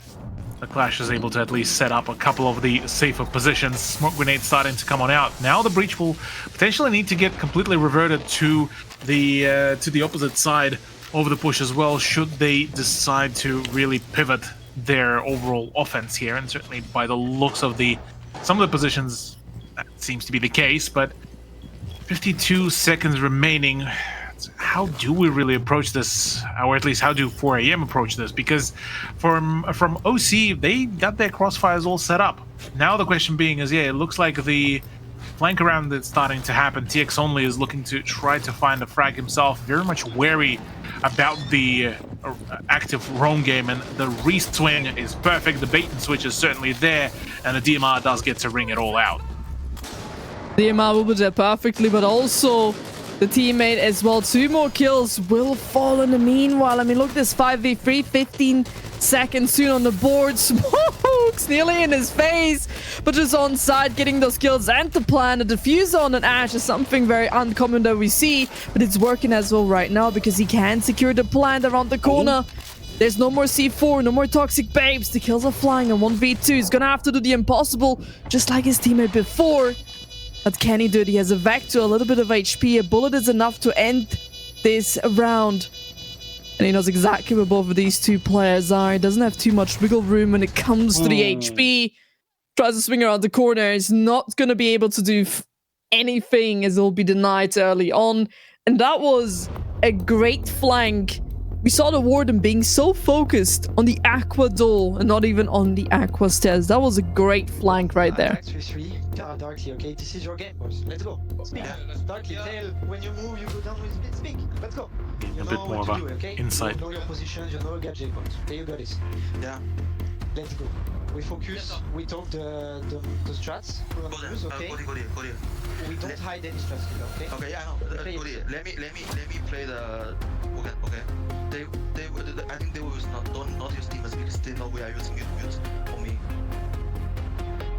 the Clash is able to at least set up a couple of the safer positions. Smoke grenades starting to come on out. Now the breach will potentially need to get completely reverted to the opposite side of the push as well, should they decide to really pivot their overall offense here. And certainly by the looks of some of the positions, that seems to be the case. But 52 seconds remaining. How do we really approach this, or at least how do 4am approach this? Because from OC, they got their crossfires all set up. Now the question being is, yeah, it looks like the flank around that's starting to happen. TX Only is looking to try to find a frag himself, very much wary about the active roam game, and the re-swing is perfect. The bait and switch is certainly there, and the DMR does get to ring it all out. The MR will be there perfectly, but also the teammate as well. 2 more kills will fall in the meanwhile. I mean, look, this 5v3, 15 seconds soon on the board. Smokes nearly in his face, but just on side getting those kills and the plan. The diffuser on an Ash is something very uncommon that we see, but it's working as well right now because he can secure the plant around the corner. There's no more C4, no more toxic babes. The kills are flying on 1v2. He's gonna have to do the impossible, just like his teammate before. But can he do it? He has a Vector, a little bit of HP. A bullet is enough to end this round. And he knows exactly where both of these 2 players are. He doesn't have too much wiggle room when it comes to the HP. Tries to swing around the corner. He's not going to be able to do anything as he'll be denied early on. And that was a great flank. We saw the Warden being so focused on the Aqua door and not even on the Aqua stairs. That was a great flank right there. Darkly, okay? This is your game, boys. Let's go. Speak. Darkly, tell when you move, you go down with speed. Speak. Let's go. You A bit more of a insight. You know your positions, you know your gadget points. Okay, you got this. Yeah. Let's go. We focus, we talk the strats. We're gonna use, okay? Go there. We don't hide any strats here, okay? Okay, yeah, I know. Go there. Let me play the. Okay. I think they will not use demons because they know we are using it for me.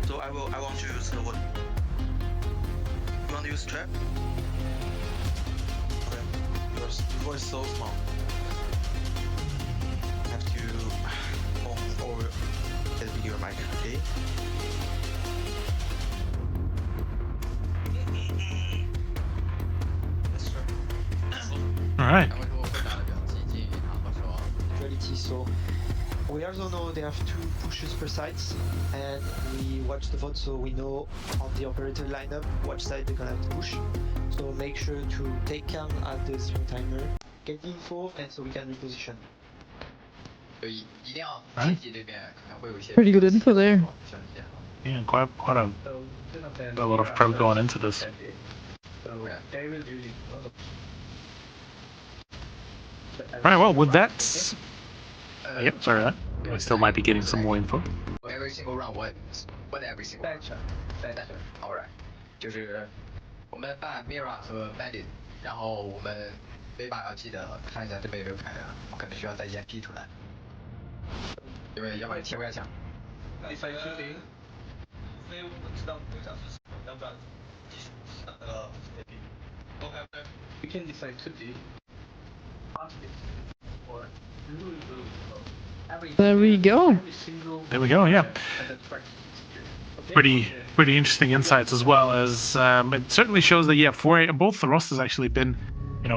So I want to use the what? You want to use trap? Okay. Your voice is so small. I have to on or get bigger mic, okay? Let's try. All right. So we also know they have 2 pushes per side, and we watch the VOD so we know on the operator lineup which side they're gonna have to push. So make sure to take cam at the stream timer, get the info, and so we can reposition. Pretty good info there. Yeah, quite a lot of prep going into this. All right, well, with that, yep, sorry that. We still might be getting some more info. Every single round, what every single round? Alright， 就是我们办 Mira 和 Bandit， 然后我们 Viva 要记得看一下这边有没有凯啊，我可能需要再 EMP 出来，因为要不然贴不下墙。Decide to be， 所以我们知道队长是什么，要不然继续那个 OK， we can decide to be。 There we go. There we go. Yeah. Pretty interesting insights as well as it certainly shows that both the rosters actually been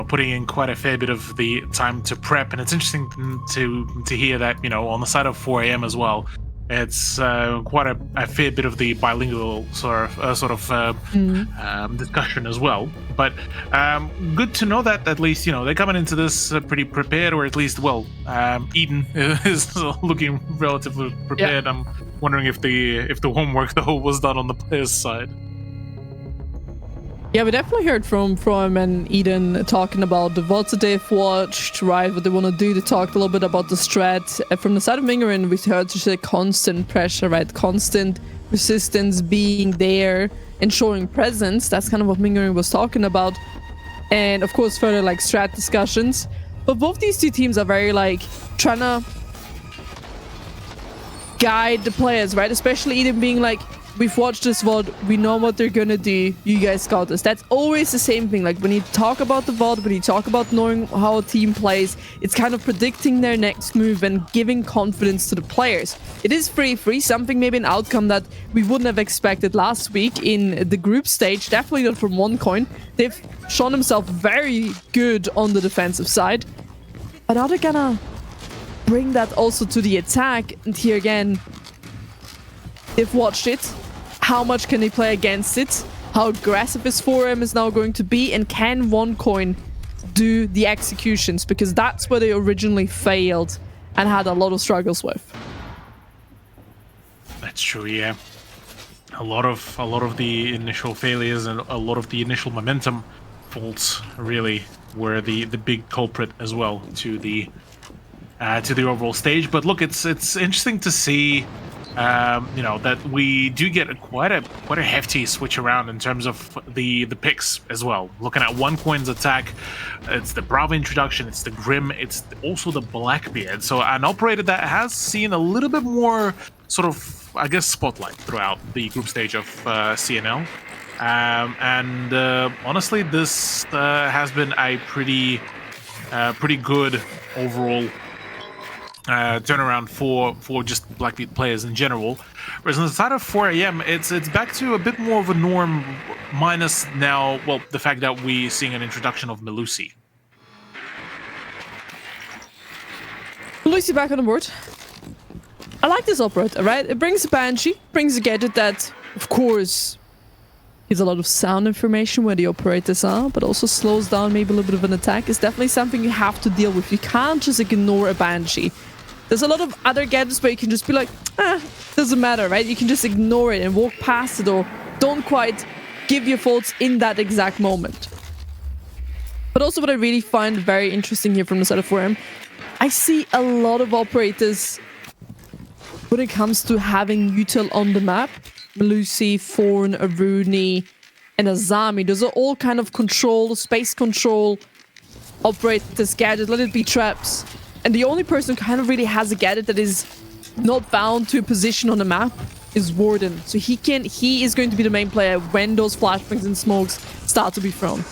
putting in quite a fair bit of the time to prep, and it's interesting to hear that on the side of 4am as well. It's quite a fair bit of the bilingual sort of discussion as well. But good to know that at least they're coming into this pretty prepared, or at least Eden is looking relatively prepared. Yeah. I'm wondering if the homework though was done on the players' side. Yeah, we definitely heard from and Eden talking about the VODs that they've watched, right? What they want to do. They talked a little bit about the strat. From the side of Mingering, we heard just a constant pressure, right? Constant resistance being there, ensuring presence. That's kind of what Mingering was talking about. And of course, further strat discussions. But both these 2 teams are very trying to guide the players, right? Especially Eden being we've watched this VOD, we know what they're gonna do, you guys got this. That's always the same thing. When you talk about the VOD, when you talk about knowing how a team plays, it's kind of predicting their next move and giving confidence to the players. It is free, something maybe an outcome that we wouldn't have expected last week in the group stage, definitely not from OneCoin. They've shown themselves very good on the defensive side, but now they're gonna bring that also to the attack, and here again, they've watched it. How much can they play against it? How aggressive is 4M is now going to be, and can OneCoin do the executions? Because that's where they originally failed and had a lot of struggles with. That's true, yeah. A lot of the initial failures and a lot of the initial momentum faults really were the big culprit as well to the overall stage. But look, it's interesting to see you know, that we do get quite a hefty switch around in terms of the picks as well. Looking at OneCoin's attack, it's the Bravo introduction, it's the Grim, it's also the Blackbeard. So an operator that has seen a little bit more sort of, I guess, spotlight throughout the group stage of CNL. And honestly, this has been a pretty good overall turnaround for just Blackbeard players in general. Whereas on the side of 4 AM, it's back to a bit more of a norm, minus now, well, the fact that we're seeing an introduction of Melusi. Melusi back on the board. I like this operator, right? It brings a Banshee, brings a gadget that, of course, gives a lot of sound information where the operators are, but also slows down maybe a little bit of an attack. It's definitely something you have to deal with. You can't just ignore a Banshee. There's a lot of other gadgets where you can just be like, doesn't matter, right? You can just ignore it and walk past it, or don't quite give your thoughts in that exact moment. But also what I really find very interesting here from the side of 4M, I see a lot of operators when it comes to having util on the map. Melusi, Thorn, Aruni, and Azami. Those are all kind of control, space control, operators, gadgets, let it be traps. And the only person who kind of really has a gadget that is not bound to a position on the map is Warden. So he is going to be the main player when those flashbangs and smokes start to be thrown.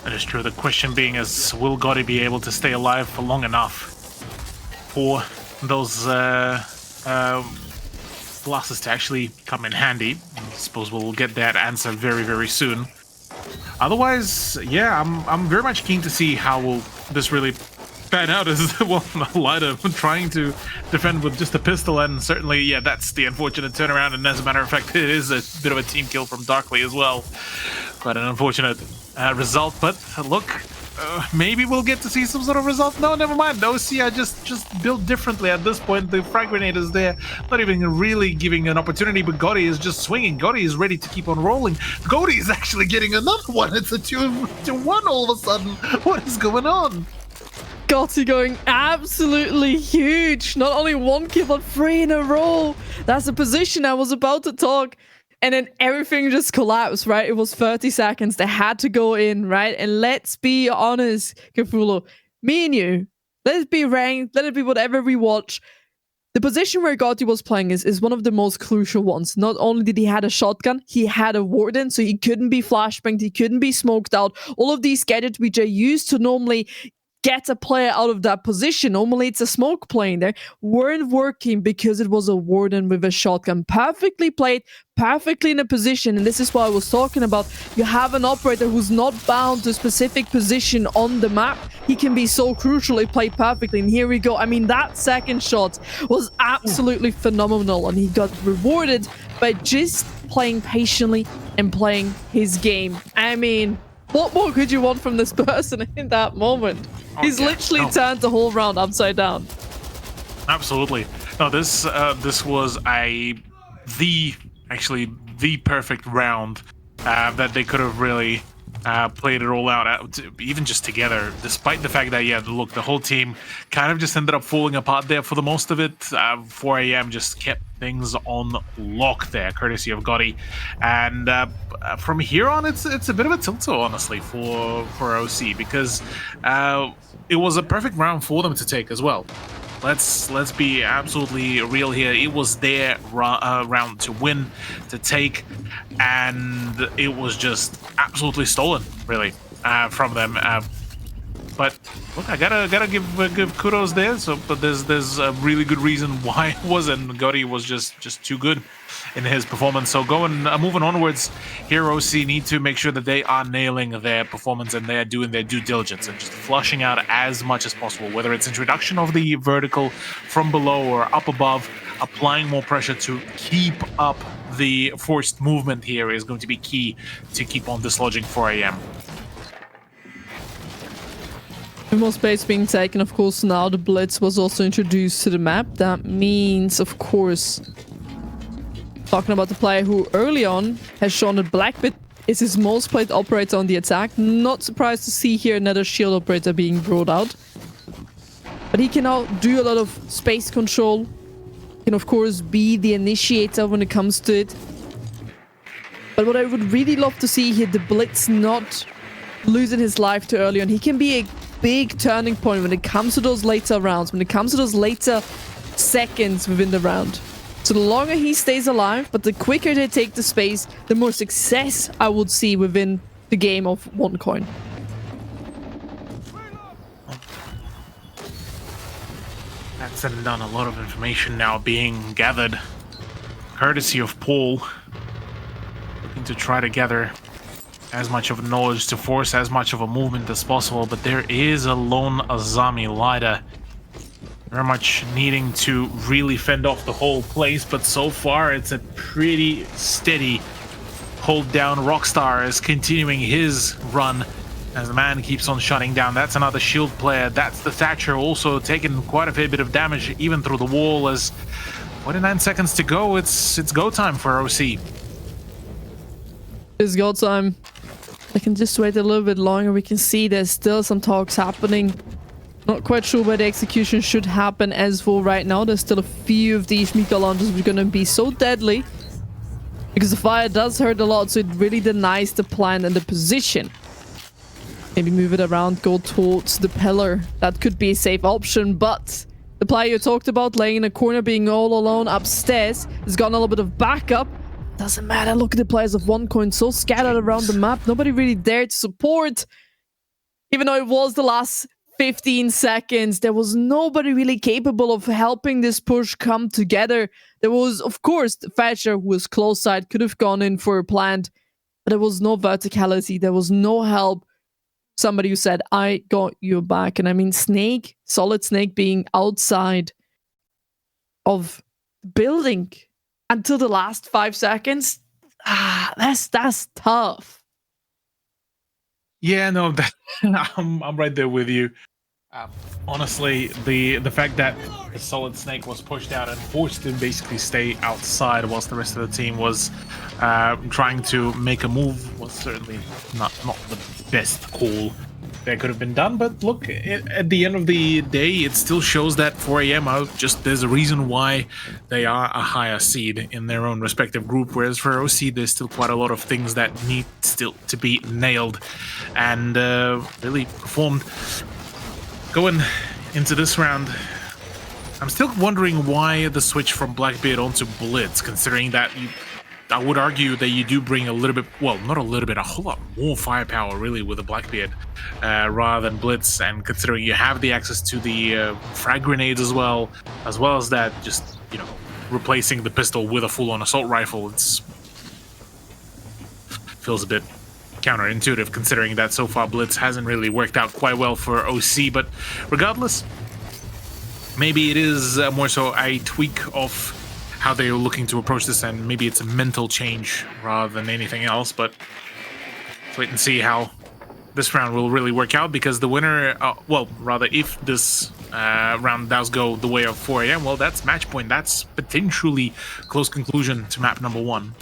That is true. The question being is, will Gotti be able to stay alive for long enough for those blasters to actually come in handy? I suppose we'll get that answer very, very soon. Otherwise, yeah, I'm very much keen to see how will this really pan out as well. Lida trying to defend with just a pistol, and certainly, yeah, that's the unfortunate turnaround. And as a matter of fact, it is a bit of a team kill from Darkly as well. Quite an unfortunate result, but look, maybe we'll get to see some sort of result. No, never mind. The OC are just built differently at this point. The frag grenade is there, not even really giving an opportunity, but Gotti is just swinging. Gotti is ready to keep on rolling. Gotti is actually getting another one. It's a 2-1 all of a sudden. What is going on? Gotti going absolutely huge. Not only 1 kill, but 3 in a row. That's the position I was about to talk. And then everything just collapsed, right? It was 30 seconds. They had to go in, right? And let's be honest, Cthulhu, me and you, let it be ranked, let it be whatever we watch. The position where Gotti was playing is one of the most crucial ones. Not only did he have a shotgun, he had a Warden, so he couldn't be flashbanged, he couldn't be smoked out. All of these gadgets which are used to normally get a player out of that position, normally it's a smoke playing there, weren't working because it was a Warden with a shotgun. Perfectly played, perfectly in a position, and this is what I was talking about. You have an operator who's not bound to a specific position on the map. He can be so crucial, he played perfectly, and here we go. I mean, that second shot was absolutely phenomenal, and he got rewarded by just playing patiently and playing his game. I mean, what more could you want from this person in that moment? He's literally turned the whole round upside down. Absolutely. No, this was the perfect round that they could have really played it all out, even just together, despite the fact that, yeah, look, the whole team kind of just ended up falling apart there for the most of it. 4 AM just kept things on lock there, courtesy of Gotti. And from here on, it's a bit of a tilt-o, honestly, for OC, because it was a perfect round for them to take as well. Let's be absolutely real here. It was their round to win, to take, and it was just absolutely stolen, really, from them. But look, I gotta give kudos there. So, but there's a really good reason why it wasn't. Gotti was just too good in his performance. So moving onwards, here OC need to make sure that they are nailing their performance and they are doing their due diligence and just flushing out as much as possible, whether it's introduction of the vertical from below or up above, applying more pressure to keep up the forced movement here is going to be key to keep on dislodging 4 AM. More space being taken, of course. Now the Blitz was also introduced to the map. That means, of course, talking about the player who early on has shown that Blackbeard is his most played operator on the attack. Not surprised to see here another shield operator being brought out. But he can now do a lot of space control, can of course be the initiator when it comes to it. But what I would really love to see here, the Blitz not losing his life too early on. He can be a big turning point when it comes to those later rounds, when it comes to those later seconds within the round. So the longer he stays alive, but the quicker they take the space, the more success I would see within the game of OneCoin. That said and done, a lot of information now being gathered, courtesy of Paul, looking to try to gather as much of a knowledge to force as much of a movement as possible. But there is a lone Azami Lida, very much needing to really fend off the whole place, but so far it's a pretty steady hold down. Rockstar is continuing his run as the man keeps on shutting down. That's another shield player. That's the Thatcher, also taking quite a fair bit of damage even through the wall. As 49 seconds to go, it's go time for OC. It's go time. I can just wait a little bit longer. We can see there's still some talks happening. Not quite sure where the execution should happen as for right now. There's still a few of these Mika launches which are going to be so deadly, because the fire does hurt a lot, so it really denies the plan and the position. Maybe move it around, go towards the pillar. That could be a safe option, but the player you talked about laying in a corner, being all alone upstairs, has gotten a little bit of backup. Doesn't matter. Look at the players of OneCoin, so scattered around the map. Nobody really dared to support. Even though it was the last 15 seconds, there was nobody really capable of helping this push come together. There was, of course, the Thatcher, who was close side, could have gone in for a plant, but there was no verticality. There was no help. Somebody who said, I got your back. And I mean, Snake, Solid Snake being outside of the building until the last 5 seconds. That's tough. Yeah, no, I'm right there with you. Honestly, the fact that the Solid Snake was pushed out and forced to basically stay outside whilst the rest of the team was trying to make a move was certainly not the best call that could have been done. But look, at the end of the day, it still shows that 4AM there's a reason why they are a higher seed in their own respective group, whereas for OC there's still quite a lot of things that need still to be nailed and really performed. Going into this round, I'm still wondering why the switch from Blackbeard onto Blitz, considering that I would argue that you do bring a little bit, well, not a little bit, a whole lot more firepower really with a Blackbeard rather than Blitz, and considering you have the access to the frag grenades as well as that, just, you know, replacing the pistol with a full-on assault rifle, feels a bit counterintuitive, considering that so far Blitz hasn't really worked out quite well for OC. But regardless, maybe it is more so a tweak of how they're looking to approach this, and maybe it's a mental change rather than anything else. But let's wait and see how this round will really work out, because the winner, well, rather, if this round does go the way of 4AM, well, that's match point. That's potentially close conclusion to map number 1.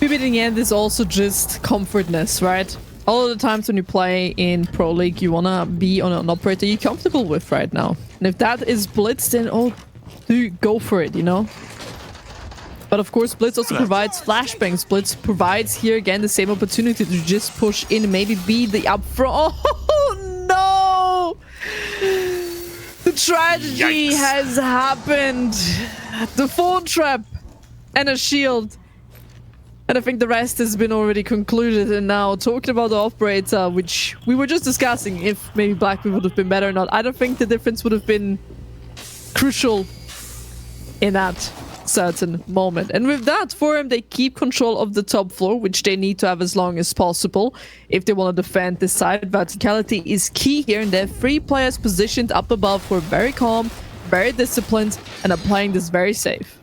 Maybe in the end is also just comfortness, right? All of the times when you play in Pro League, you want to be on an operator you're comfortable with right now. And if that is Blitz, then go for it, you know? But of course, Blitz also provides flashbangs. Blitz provides here again the same opportunity to just push in, maybe be the upfront. Oh no! The tragedy has happened. The phone trap and a shield. And I think the rest has been already concluded. And now, talking about the operator, which we were just discussing, if maybe Blackbeard would have been better or not, I don't think the difference would have been crucial in that certain moment. And with that, for them, they keep control of the top floor, which they need to have as long as possible if they want to defend this side. Verticality is key here, and there are 3 players positioned up above who are very calm, very disciplined, and are playing this very safe.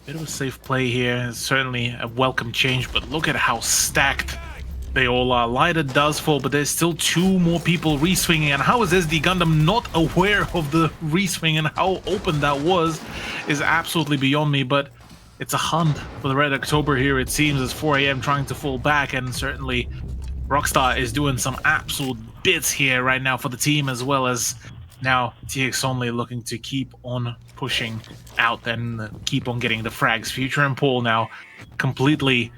Bit of a safe play here, certainly a welcome change, but look at how stacked they all are. Lida does fall, but there's still 2 more people reswinging, and how is SD Gundam not aware of the reswing and how open that was is absolutely beyond me. But it's a hunt for the Red October here, it seems, as 4AM trying to fall back, and certainly Rockstar is doing some absolute bits here right now for the team, as well as Now TX only looking to keep on pushing out and keep on getting the frags. Future and Paul now completely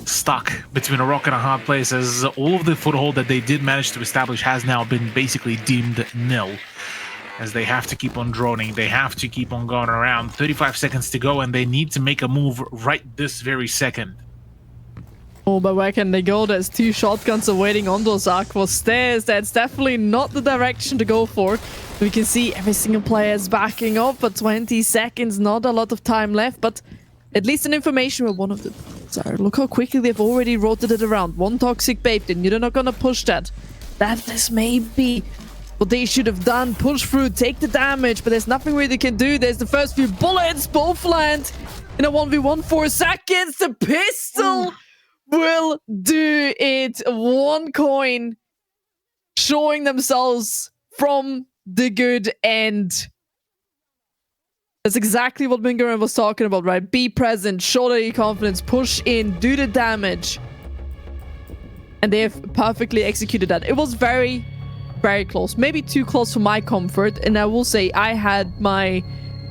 stuck between a rock and a hard place, as all of the foothold that they did manage to establish has now been basically deemed nil, as they have to keep on droning, they have to keep on going around. 35 seconds to go, and they need to make a move right this very second. Oh, but where can they go? There's 2 shotguns awaiting on those aqua stairs. That's definitely not the direction to go for. We can see every single player is backing up for 20 seconds. Not a lot of time left, but at least an information where one of them... Sorry, look how quickly they've already rotated around. 1 toxic babe, then you're not gonna push that. This may be what they should have done. Push through, take the damage, but there's nothing really they can do. There's the first few bullets, both land in a 1v1, 4 seconds. The pistol will do it. 1 coin showing themselves from the good end. That's exactly what Mingaran was talking about, right? Be present, show your confidence, push in, do the damage. And they have perfectly executed that. It was very, very close. Maybe too close for my comfort. And I will say I had my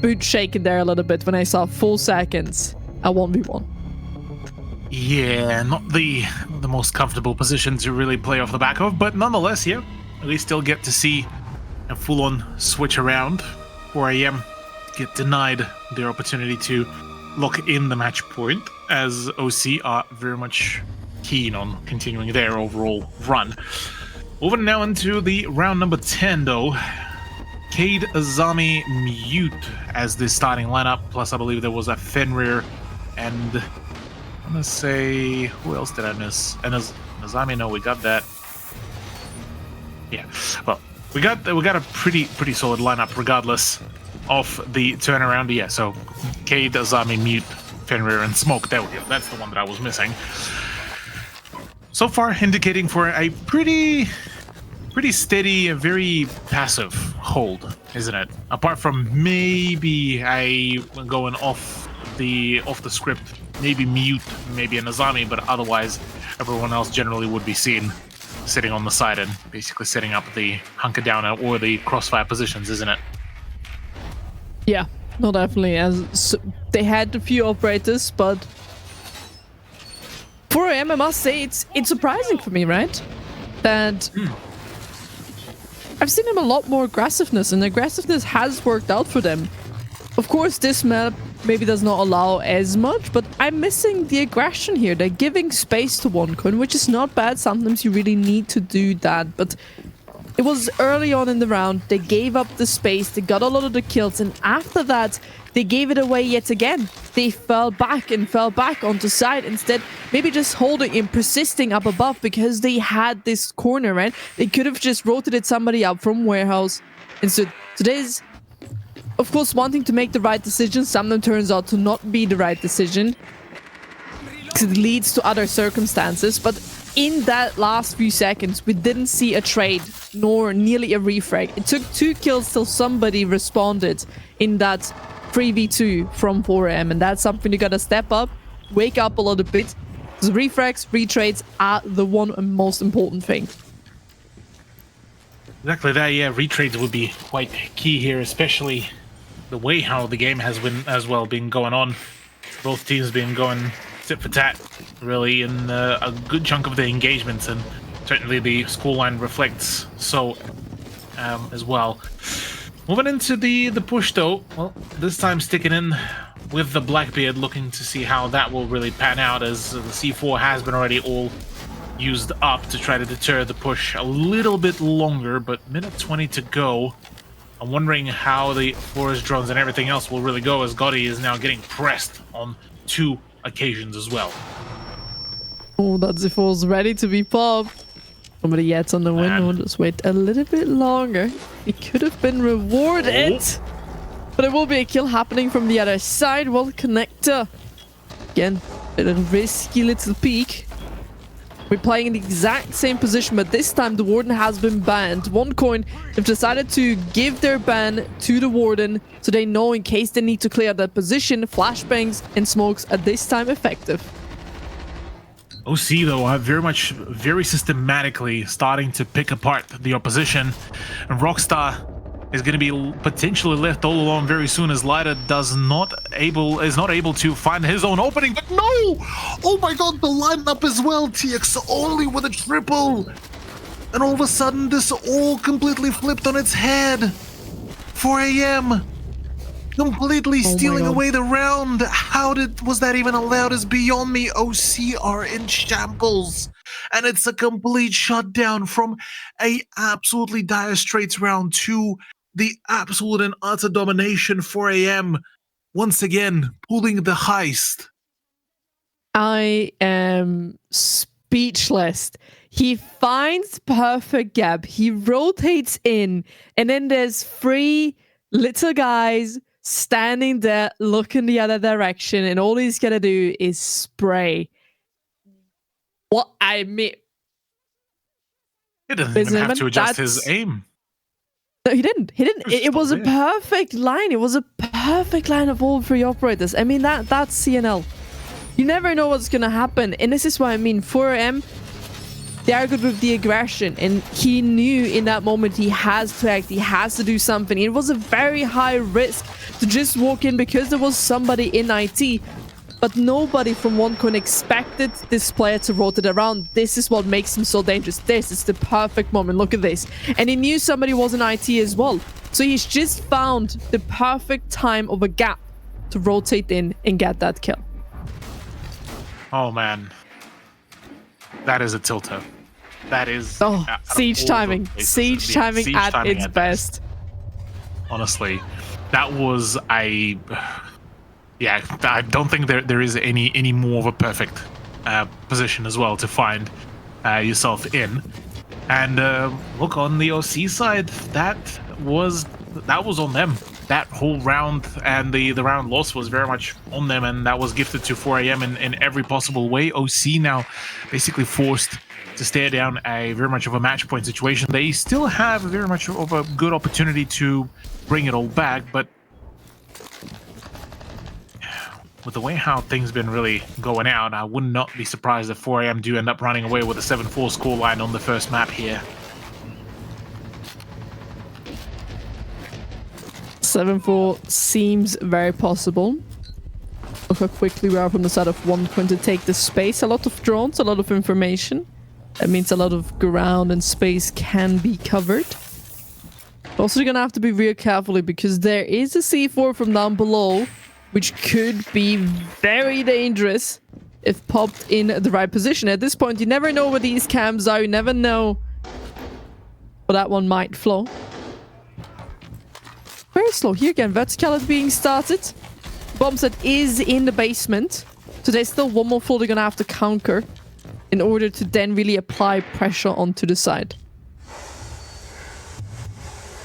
boot shaken there a little bit when I saw 4 seconds at 1v1. Yeah, not the most comfortable position to really play off the back of, but nonetheless, yeah, we still get to see a full-on switch around. 4 AM get denied their opportunity to lock in the match point, as OC are very much keen on continuing their overall run. Moving now into the round number 10, though. Cade, Azami, Mute as the starting lineup, plus I believe there was a Fenrir and... I'm gonna say, who else did I miss? And Azami, no, we got that. Yeah, well, we got a pretty solid lineup regardless of the turnaround. Yeah, so Cade, Azami, Mute, Fenrir, and Smoke. There we go. That's the one that I was missing. So far, indicating for a pretty steady, very passive hold, isn't it? Apart from maybe going off the script. Maybe Mute, maybe an Azami, but otherwise everyone else generally would be seen sitting on the side and basically setting up the hunker down or the crossfire positions, isn't it? Yeah, no, definitely. As they had a few operators, but 4 AM, I must say, it's surprising for me, right? That I've seen them a lot more aggressiveness, and aggressiveness has worked out for them. Of course, this map maybe does not allow as much, but I'm missing the aggression here. They're giving space to 1 coin, which is not bad. Sometimes you really need to do that, but it was early on in the round. They gave up the space, they got a lot of the kills, and after that, they gave it away yet again. They fell back onto side instead, maybe just holding and persisting up above because they had this corner, right? They could have just rotated somebody up from warehouse. And so today's, of course, wanting to make the right decision, sometimes turns out to not be the right decision because it leads to other circumstances. But in that last few seconds, we didn't see a trade nor nearly a refrag. It took 2 kills till somebody responded in that 3v2 from 4M, and that's something you gotta step up, wake up a little bit. Because refrags, retrades are the one most important thing. Exactly that, yeah. Retrades would be quite key here, especially the way how the game has been going on. Both teams been going tit for tat, really, in a good chunk of the engagements, and certainly the scoreline reflects so as well. Moving into the push, though, well, this time sticking in with the Blackbeard, looking to see how that will really pan out, as the C4 has been already all used up to try to deter the push a little bit longer, but minute 20 to go. I'm wondering how the forest drones and everything else will really go, as Gotti is now getting pressed on 2 occasions as well. Oh, that Z4's ready to be popped. Somebody yet on the window. Just wait a little bit longer. It could have been rewarded. But it will be a kill happening from the other side. Well, connector. Again, a risky little peek. We're playing in the exact same position, but this time the Warden has been banned. 1 coin, they've decided to give their ban to the Warden, so they know in case they need to clear that position, flashbangs and smokes are this time effective. OC, though, very systematically starting to pick apart the opposition. And Rockstar is going to be potentially left all alone very soon, as Lighter is not able to find his own opening. But no! Oh my god, the lineup as well. TX only with a triple. And all of a sudden, this all completely flipped on its head. 4 a.m. completely stealing away the round. How was that even allowed is beyond me. OC are in shambles. And it's a complete shutdown from a absolutely dire straits round to the absolute and utter domination. 4 a.m. once again pulling the heist. I am speechless. He finds perfect gap. He rotates in, and then there's 3 little guys standing there looking the other direction, and all he's gonna do is spray. What I mean, He doesn't even have to adjust his aim. No, he didn't. It was a perfect line. It was a perfect line of all 3 operators. I mean, that's CNL. You never know what's gonna happen, and this is what I mean. 4M, they are good with the aggression, and he knew in that moment he has to act, he has to do something. It was a very high risk to just walk in because there was somebody in IT, but nobody from OneCoin expected this player to rotate around. This is what makes him so dangerous. This is the perfect moment. Look at this. And he knew somebody was in IT as well. So he's just found the perfect time of a gap to rotate in and get that kill. Oh man. That is a tilter. That is siege timing. Siege timing at its best. Honestly, that was I don't think there is any more of a perfect position as well to find yourself in. And look, on the OC side, that was on them. That whole round and the round loss was very much on them, and that was gifted to 4 a.m. in every possible way. OC now basically forced to stare down a very much of a match point situation. They still have very much of a good opportunity to bring it all back, but with the way how things been really going out, I would not be surprised if 4 a.m. do end up running away with a 7-4 scoreline on the first map here. 7-4 seems very possible. Look how quickly we are from the side of OneCoin to take the space. A lot of drones, a lot of information. That means a lot of ground and space can be covered. Also, you're gonna have to be real carefully because there is a C4 from down below, which could be very dangerous if popped in the right position. At this point, you never know where these cams are. You never know where that one might flow. Very slow here again. Vertical is being started. Bomb set is in the basement. So there's still one more floor they're going to have to conquer in order to then really apply pressure onto the side.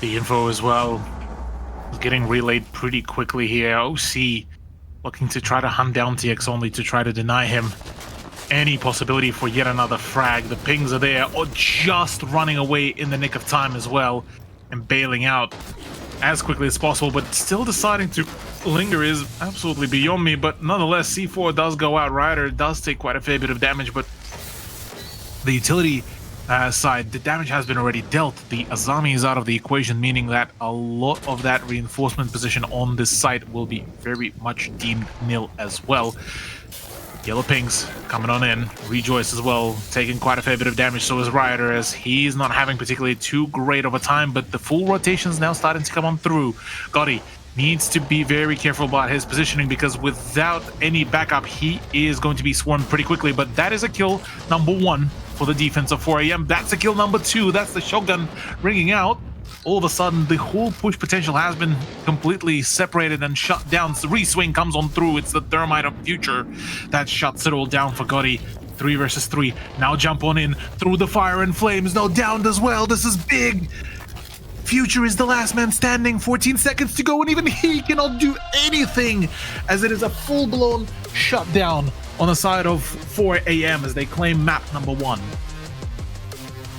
The info as well is getting relayed pretty quickly here. OC looking to try to hunt down TX only to try to deny him any possibility for yet another frag. The pings are there, or just running away in the nick of time as well and bailing out as quickly as possible, but still deciding to linger is absolutely beyond me. But nonetheless, C4 does go out. Ryder does take quite a fair bit of damage, but the utility side, the damage has been already dealt. The Azami is out of the equation, meaning that a lot of that reinforcement position on this site will be very much deemed nil as well. Yellow pings coming on in. Rejoice as well, taking quite a fair bit of damage. So is Ryder, as he's not having particularly too great of a time, but the full rotation's now starting to come on through. Gotti needs to be very careful about his positioning because without any backup, he is going to be swarmed pretty quickly. But that is a kill number 1 for the defense of 4 a.m. That's a kill number 2. That's the shotgun ringing out. All of a sudden, the whole push potential has been completely separated and shut down. The reswing comes on through. It's the Thermite of Future that shuts it all down for Gotti. 3 versus 3. Now jump on in through the fire and flames. No, downed as well. This is big. Future is the last man standing. 14 seconds to go, and even he cannot do anything as it is a full-blown shutdown on the side of 4 a.m. as they claim map number 1.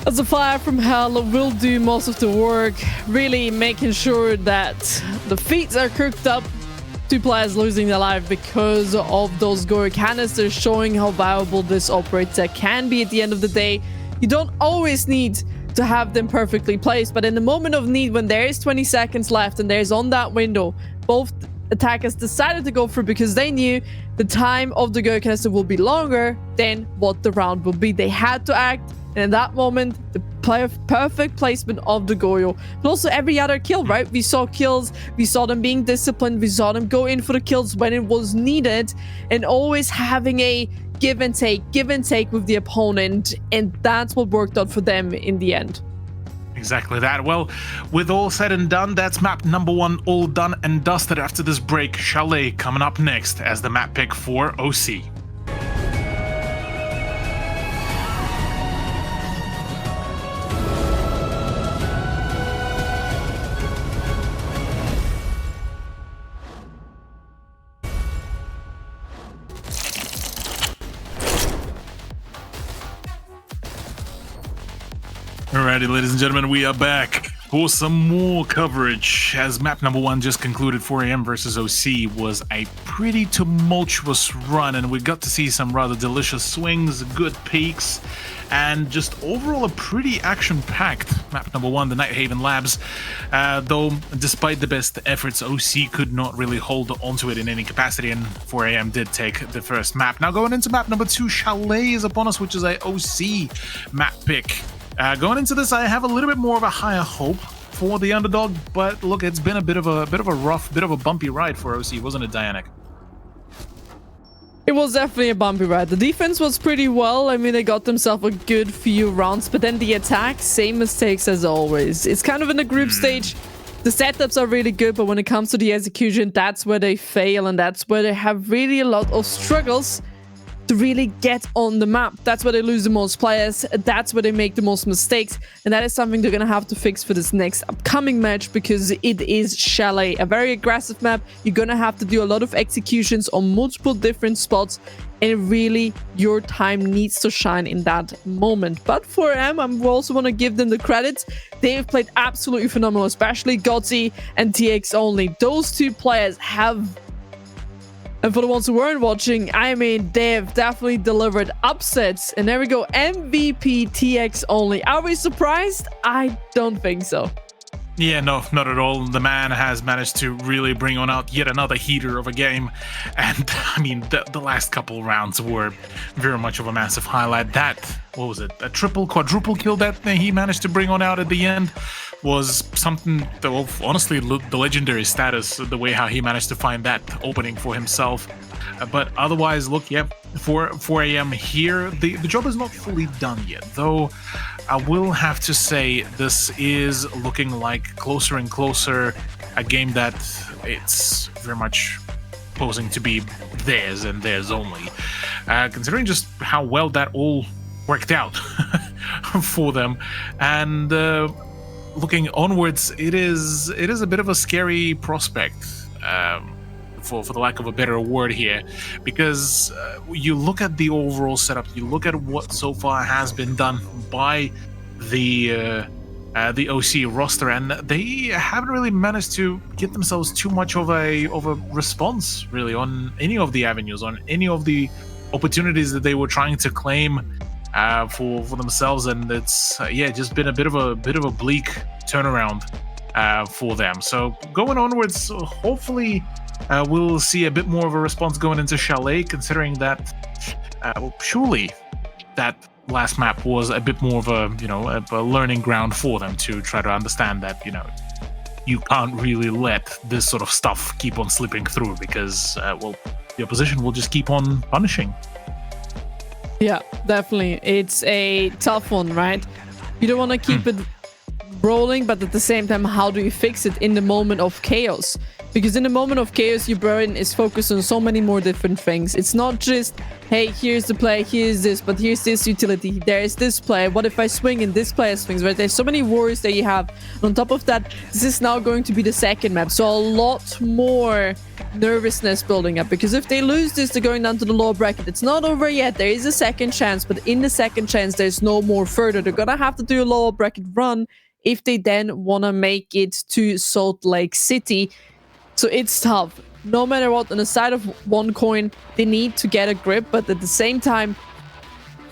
As the fire from hell will do most of the work, really making sure that the feet are cooked up. 2 players losing their life because of those Gory canisters, showing how viable this operator can be at the end of the day. You don't always need to have them perfectly placed. But in the moment of need, when there is 20 seconds left and there's on that window, both attackers decided to go through because they knew the time of the Go canister will be longer than what the round will be. They had to act, and in that moment, the perfect placement of the Goyo. But also every other kill, right? We saw kills, we saw them being disciplined, we saw them go in for the kills when it was needed, and always having a give and take with the opponent, and that's what worked out for them in the end. Exactly that. Well, with all said and done, that's map number 1 all done and dusted. After this break, Chalet coming up next as the map pick for OC. Alrighty, ladies and gentlemen, we are back for some more coverage. As map number 1 just concluded, 4 AM versus OC was a pretty tumultuous run, and we got to see some rather delicious swings, good peaks, and just overall a pretty action-packed map number 1, the Nighthaven Labs. Though, despite the best efforts, OC could not really hold onto it in any capacity, and 4 AM did take the first map. Now, going into map number 2, Chalet is upon us, which is a OC map pick. Going into this, I have a little bit more of a higher hope for the underdog, but look, it's been a bit of a rough, bit of a bumpy ride for OC, wasn't it, Dianic? It was definitely a bumpy ride. The defense was pretty well. I mean, they got themselves a good few rounds, but then the attack, same mistakes as always. It's kind of in the group stage. The setups are really good, but when it comes to the execution, that's where they fail, and that's where they have really a lot of struggles to really get on the map. That's where they lose the most players, that's where they make the most mistakes, and that is something they're gonna have to fix for this next upcoming match, because it is Chalet, a very aggressive map. You're gonna have to do a lot of executions on multiple different spots, and really your time needs to shine in that moment. But for M, I also want to give them the credit. They've played absolutely phenomenal, especially Gotti and TX Only. Those two players have, and for the ones who weren't watching, I mean, they've definitely delivered upsets. And there we go, MVP TX Only. Are we surprised? I don't think so. Yeah, no, not at all. The man has managed to really bring on out yet another heater of a game. And, I mean, the last couple rounds were very much of a massive highlight. That, what was it, a triple, quadruple kill that he managed to bring on out at the end was something that, well, honestly, the legendary status, the way how he managed to find that opening for himself. But otherwise, look, yeah, 4 AM here, the job is not fully done yet, though I will have to say this is looking like closer and closer a game that it's very much posing to be theirs and theirs only. Considering just how well that all worked out for them, and looking onwards, it is a bit of a scary prospect, for the lack of a better word here, because you look at the overall setup, you look at what so far has been done by the OC roster, and they haven't really managed to get themselves too much of a response, really, on any of the avenues, on any of the opportunities that they were trying to claim for themselves, and it's just been a bit of a bleak turnaround for them. So going onwards, hopefully we'll see a bit more of a response going into Chalet, considering that surely that last map was a bit more of a learning ground for them to try to understand that you can't really let this sort of stuff keep on slipping through, because the opposition will just keep on punishing. Yeah, definitely. It's a tough one, right? You don't want to keep it rolling, but at the same time, how do you fix it in the moment of chaos? Because in the moment of chaos, your brain is focused on so many more different things. It's not just, hey, here's the play, here's this, but here's this utility, there's this play, what if I swing and this player swings, right? There's so many worries that you have. On top of that, this is now going to be the second map, so a lot more nervousness building up, because if they lose this, they're going down to the lower bracket. It's not over yet, there is a second chance, but in the second chance, there's no more further. They're gonna have to do a lower bracket run if they then want to make it to Salt Lake City. So it's tough. No matter what, on the side of one coin, they need to get a grip, but at the same time,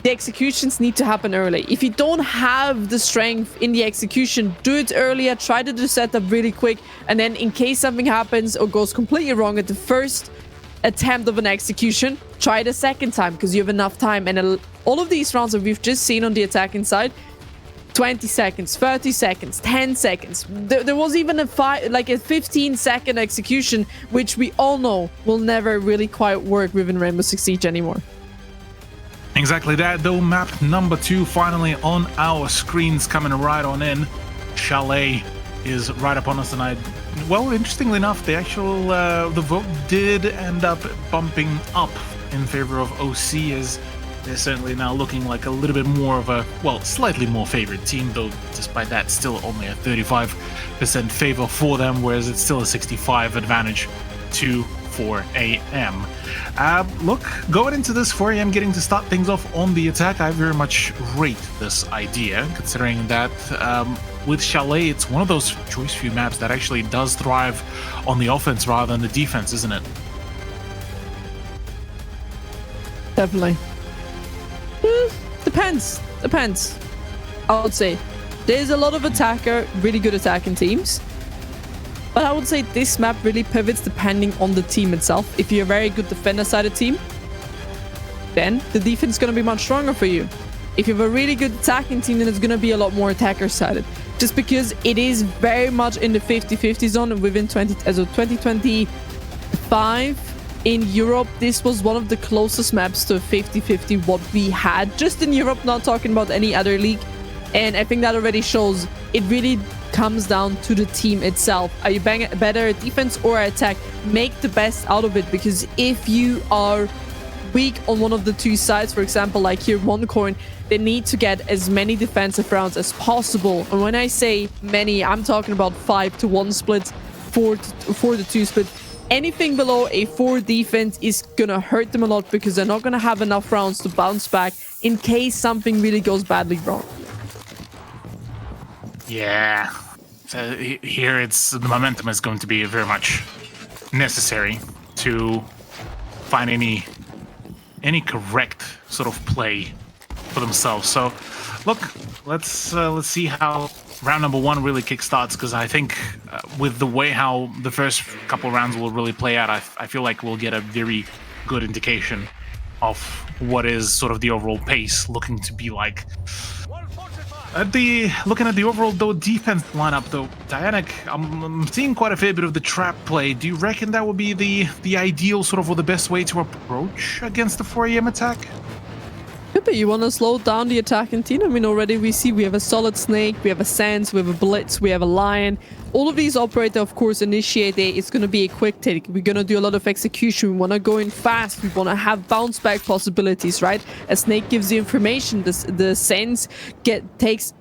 the executions need to happen early. If you don't have the strength in the execution, do it earlier, try to do setup really quick, and then in case something happens or goes completely wrong at the first attempt of an execution, try it a second time because you have enough time. And all of these rounds that we've just seen on the attacking side, 20 seconds, 30 seconds, 10 seconds. There was even a 15-second execution, which we all know will never really quite work within Rainbow Six Siege anymore. Exactly that, though. Map number 2 finally on our screens, coming right on in. Chalet is right upon us, and well, interestingly enough, the vote did end up bumping up in favor of OC, as they're certainly now looking like a little bit more of a, well, slightly more favored team, though despite that, still only a 35% favor for them, whereas it's still a 65 advantage to 4 AM. Look, going into this 4 AM, getting to start things off on the attack, I very much rate this idea, considering that with Chalet, it's one of those choice few maps that actually does thrive on the offense rather than the defense, isn't it? Definitely. Depends. I would say there's a lot of really good attacking teams. But I would say this map really pivots depending on the team itself. If you're a very good defender-sided team, then the defense is going to be much stronger for you. If you have a really good attacking team, then it's going to be a lot more attacker-sided. Just because it is very much in the 50-50 zone within 2025 in Europe. This was one of the closest maps to 50-50 what we had just in Europe, not talking about any other league. And I think that already shows it really comes down to the team itself. Are you better at defense or attack? Make the best out of it, because if you are weak on one of the two sides, for example, like here, OneCoin, they need to get as many defensive rounds as possible. And when I say many, I'm talking about 5-to-1 splits, 4-to-2 split. Anything below a 4 defense is gonna hurt them a lot, because they're not gonna have enough rounds to bounce back in case something really goes badly wrong. Yeah, so here the momentum is going to be very much necessary to find any correct sort of play for themselves. So, look, let's see how round number 1 really kickstarts, because I think with the way how the first couple rounds will really play out, I feel like we'll get a very good indication of what is sort of the overall pace looking to be like. Looking at the overall defense lineup though, Dianic, I'm seeing quite a fair bit of the trap play. Do you reckon that would be the ideal sort of, or the best way to approach against the 4 AM attack? Yeah, but you want to slow down the attacking team? I mean, already we see we have a solid Snake, we have a Sands, we have a Blitz, we have a Lion. All of these operate, of course, initiate. It's going to be a quick take. We're going to do a lot of execution. We want to go in fast. We want to have bounce back possibilities, right? A Snake gives you information. The Sands takes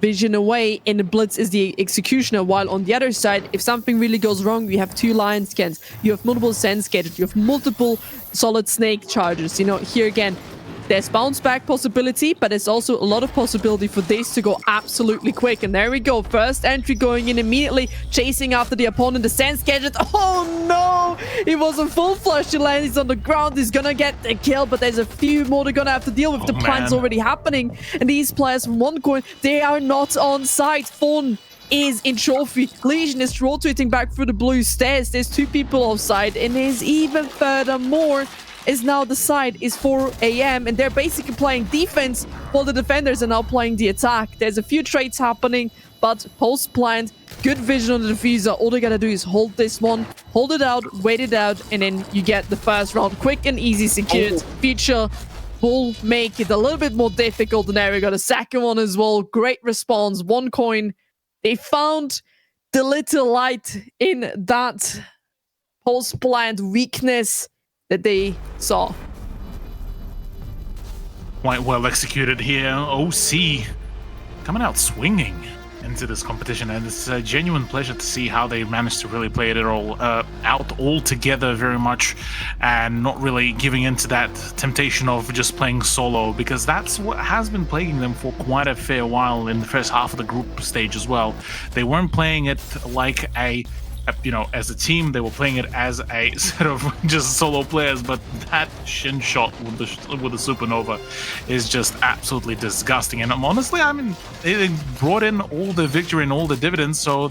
vision away, and the Blitz is the executioner. While on the other side, if something really goes wrong, we have 2 Lion scans. You have multiple Sands scattered. You have multiple solid Snake charges. You know, here again, there's bounce back possibility, but there's also a lot of possibility for this to go absolutely quick. And there we go. First entry going in immediately, chasing after the opponent. The Sands gadget. Oh no! It was a full flush to land. He's on the ground. He's gonna get the kill, but there's a few more they're gonna have to deal with. The plant's already happening. And these players from OneCoin, they are not on site. Fun is in trophy. Legion is rotating back through the blue stairs. There's 2 people offside, and there's even furthermore is now the side is 4 AM, and they're basically playing defense while the defenders are now playing the attack. There's a few trades happening, but post-plant, good vision on the diffuser. All they gotta do is hold this one, hold it out, wait it out, and then you get the first round quick and easy secured. Future will make it a little bit more difficult, and there we go, the second one as well. Great response. OneCoin, they found the little light in that post-plant weakness that they saw. Quite well executed here. OC coming out swinging into this competition, and it's a genuine pleasure to see how they managed to really play it all out all together very much, and not really giving into that temptation of just playing solo, because that's what has been plaguing them for quite a fair while in the first half of the group stage as well. They weren't playing it like a you know, as a team. They were playing it as a set of just solo players, but that shin shot with the supernova is just absolutely disgusting. And honestly, I mean, they brought in all the victory and all the dividends, so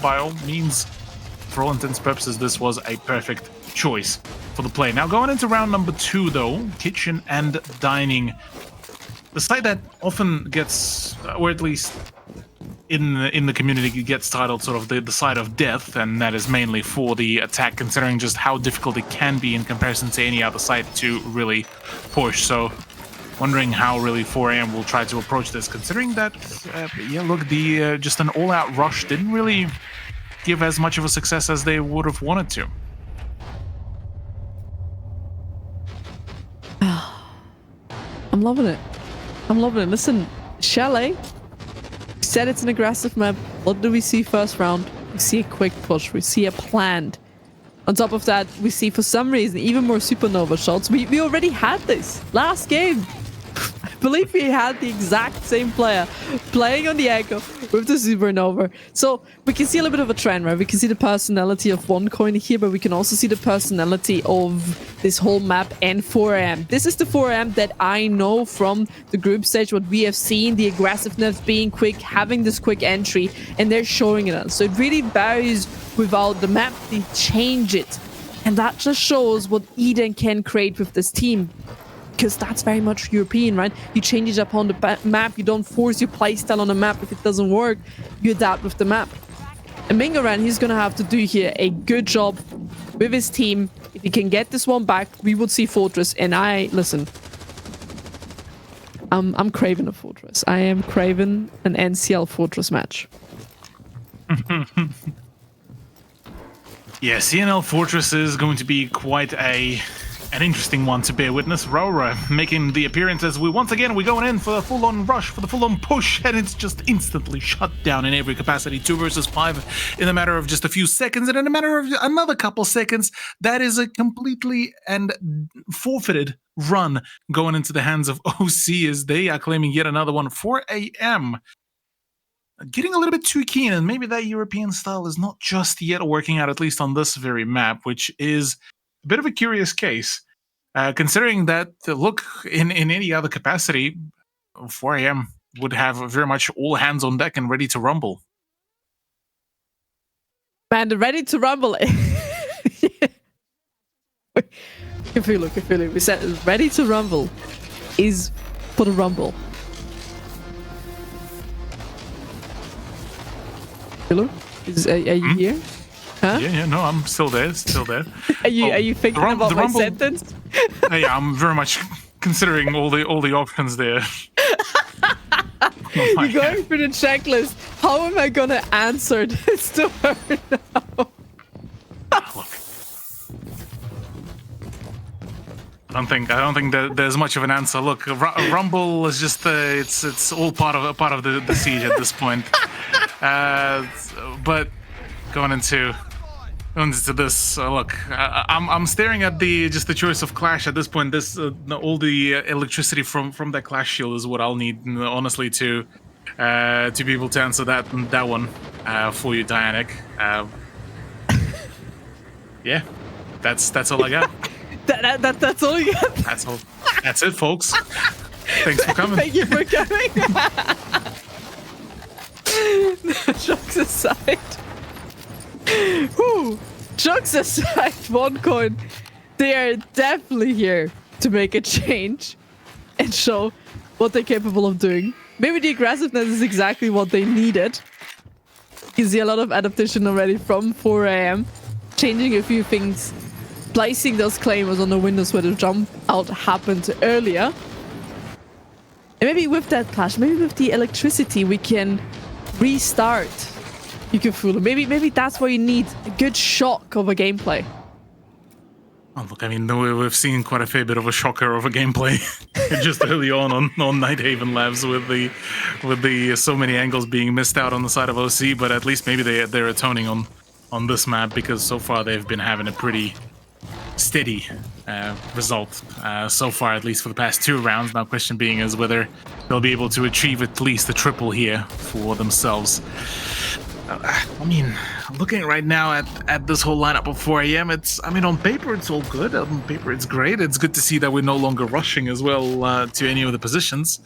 by all means, for all intents and purposes, this was a perfect choice for the play. Now, going into round number 2, though, kitchen and dining, the side that often gets, or at least in the community, gets titled sort of the side of death, and that is mainly for the attack, considering just how difficult it can be in comparison to any other side to really push. So wondering how really 4AM will try to approach this, considering that yeah, look, the just an all-out rush didn't really give as much of a success as they would have wanted to. I'm loving it. I'm loving it. Listen, Chalet said it's an aggressive map. What do we see first round? We see a quick push. We see a planned. On top of that, we see for some reason even more supernova shots. We already had this last game. I believe we had the exact same player playing on the Echo with the supernova. So we can see a little bit of a trend, right? We can see the personality of OneCoin here, but we can also see the personality of this whole map and 4AM. This is the 4AM that I know from the group stage, what we have seen, the aggressiveness, being quick, having this quick entry, and they're showing it us. So it really varies without the map. They change it. And that just shows what Eden can create with this team. Because that's very much European, right? You change it up on the map. You don't force your playstyle on the map. If it doesn't work, you adapt with the map. And Mingaran, he's going to have to do here a good job with his team. If he can get this one back, we would see Fortress. And listen, I'm craving a Fortress. I am craving an NCL Fortress match. Yeah, CNL Fortress is going to be quite an interesting one to bear witness. Rora making the appearance as we going in for the full-on rush, for the full-on push, and it's just instantly shut down in every capacity. 2 versus 5 in a matter of just a few seconds, and in a matter of another couple seconds, that is a completely and forfeited run going into the hands of OC as they are claiming yet another one. 4AM getting a little bit too keen, and maybe that European style is not just yet working out, at least on this very map, which is a bit of a curious case, considering that, look, in any other capacity, 4AM would have very much all hands on deck and ready to rumble. Man, the ready to rumble. If you look, we said ready to rumble is for the rumble. Hello? Are you here? Huh? Yeah, no, I'm still there. Are you thinking about my sentence? Yeah, I'm very much considering all the options there. You're going through the checklist. How am I gonna answer this to her now? Look, I don't think that there's much of an answer. Look, Rumble is just it's all part of the siege at this point. But going into this, look, I'm staring at the choice of Clash at this point. This all the electricity from that Clash shield is what I'll need, honestly, to be able to answer that one for you, Dianic. Yeah, that's all I got. That's all you got. That's all. That's it, folks. Thanks for coming. Thank you for coming. Jokes aside. Whew. Jokes aside, OneCoin, they are definitely here to make a change and show what they're capable of doing. Maybe the aggressiveness is exactly what they needed. You see a lot of adaptation already from 4AM, changing a few things, placing those claimers on the windows where the jump out happened earlier. And maybe with that Clash, maybe with the electricity, we can restart. You can fool him. Maybe that's what you need. A good shock of a gameplay. Oh, look, I mean, we've seen quite a fair bit of a shocker of a gameplay just early on Nighthaven Labs with the so many angles being missed out on the side of OC, but at least maybe they're atoning on this map, because so far they've been having a pretty steady result so far, at least for the past 2 rounds. Now, question being is whether they'll be able to achieve at least a triple here for themselves. I mean, looking right now at this whole lineup of 4 a.m., I mean, on paper, it's all good. On paper, it's great. It's good to see that we're no longer rushing as well to any of the positions.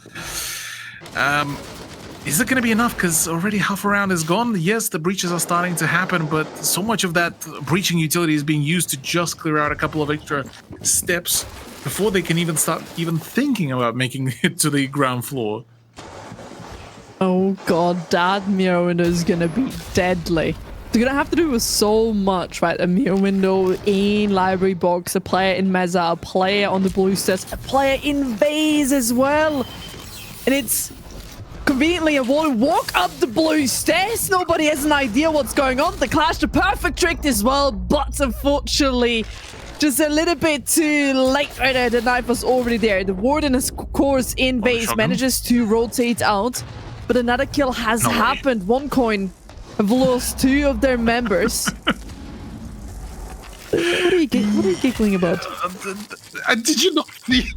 Is it going to be enough? Because already half a round is gone. Yes, the breaches are starting to happen, but so much of that breaching utility is being used to just clear out a couple of extra steps before they can even start thinking about making it to the ground floor. Oh god, that mirror window is gonna be deadly. They're gonna have to do with so much, right? A mirror window in library box, a player in meza, a player on the blue stairs, a player in vase as well. And it's conveniently a wall walk up the blue stairs. Nobody has an idea what's going on. The clash, the perfect trick as well, but unfortunately, just a little bit too late right there. The knife was already there. The warden, of course, in base manages to rotate out, but another kill has happened. OneCoin have lost 2 of their members. What are you giggling about? Did you not see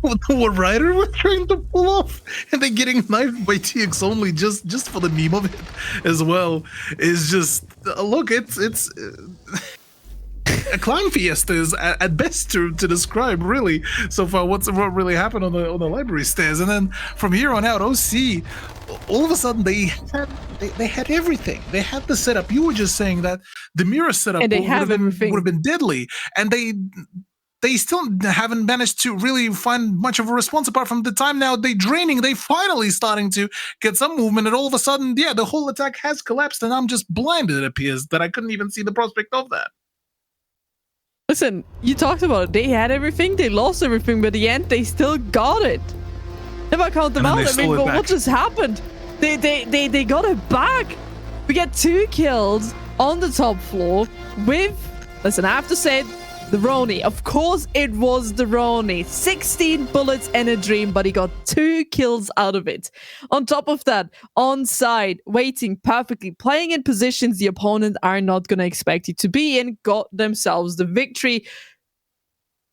what Ryder was trying to pull off, and then getting knifed by TX only just for the meme of it as well? Is just look, it's a clown fiesta is at best to describe really so far what really happened on the library stairs. And then from here on out, OC all of a sudden they had everything. They had the setup. You were just saying that the mirror setup would have been deadly, and they still haven't managed to really find much of a response apart from the time now they draining. They finally starting to get some movement, and all of a sudden, yeah, the whole attack has collapsed, and I'm just blinded. It appears that I couldn't even see the prospect of that. Listen, you talked about it. They had everything, they lost everything, but at the end, they still got it. If I count them out, I mean, but what just happened? They got it back. We get 2 kills on the top floor with, listen, I have to say it, the Roni. Of course, it was the Roni. 16 bullets and a dream, but he got 2 kills out of it. On top of that, on side, waiting perfectly, playing in positions the opponent are not going to expect you to be in, got themselves the victory.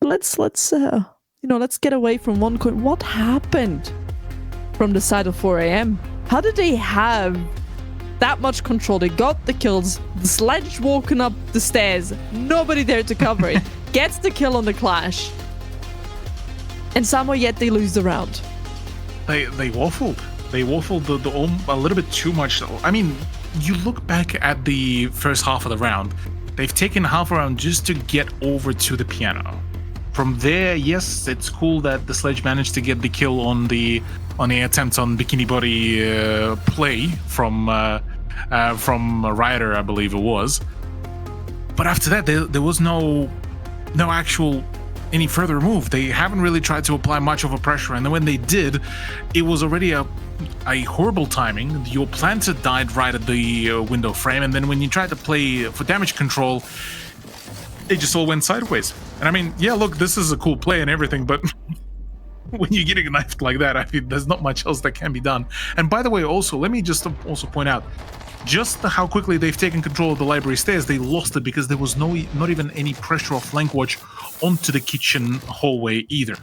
Let's get away from OneCoin. What happened from the side of 4 a.m.? How did they have that much control? They got the kills, the sledge walking up the stairs, nobody there to cover it, gets the kill on the clash, and somehow yet they lose the round. They waffled. They waffled a little bit too much. I mean, you look back at the first half of the round, they've taken half a round just to get over to the piano. From there, yes, it's cool that the sledge managed to get the kill on the attempt on Bikini Body play from Ryder, I believe it was. But after that, there was no actual any further move. They haven't really tried to apply much of a pressure, and then when they did, it was already a horrible timing. Your planter died right at the window frame, and then when you tried to play for damage control, it just all went sideways. And I mean, yeah, look, this is a cool play and everything, but when you're getting knifed like that, I mean, there's not much else that can be done. And by the way, also, let me just also point out, just how quickly they've taken control of the library stairs, they lost it because there was not even any pressure or flank watch onto the kitchen hallway either.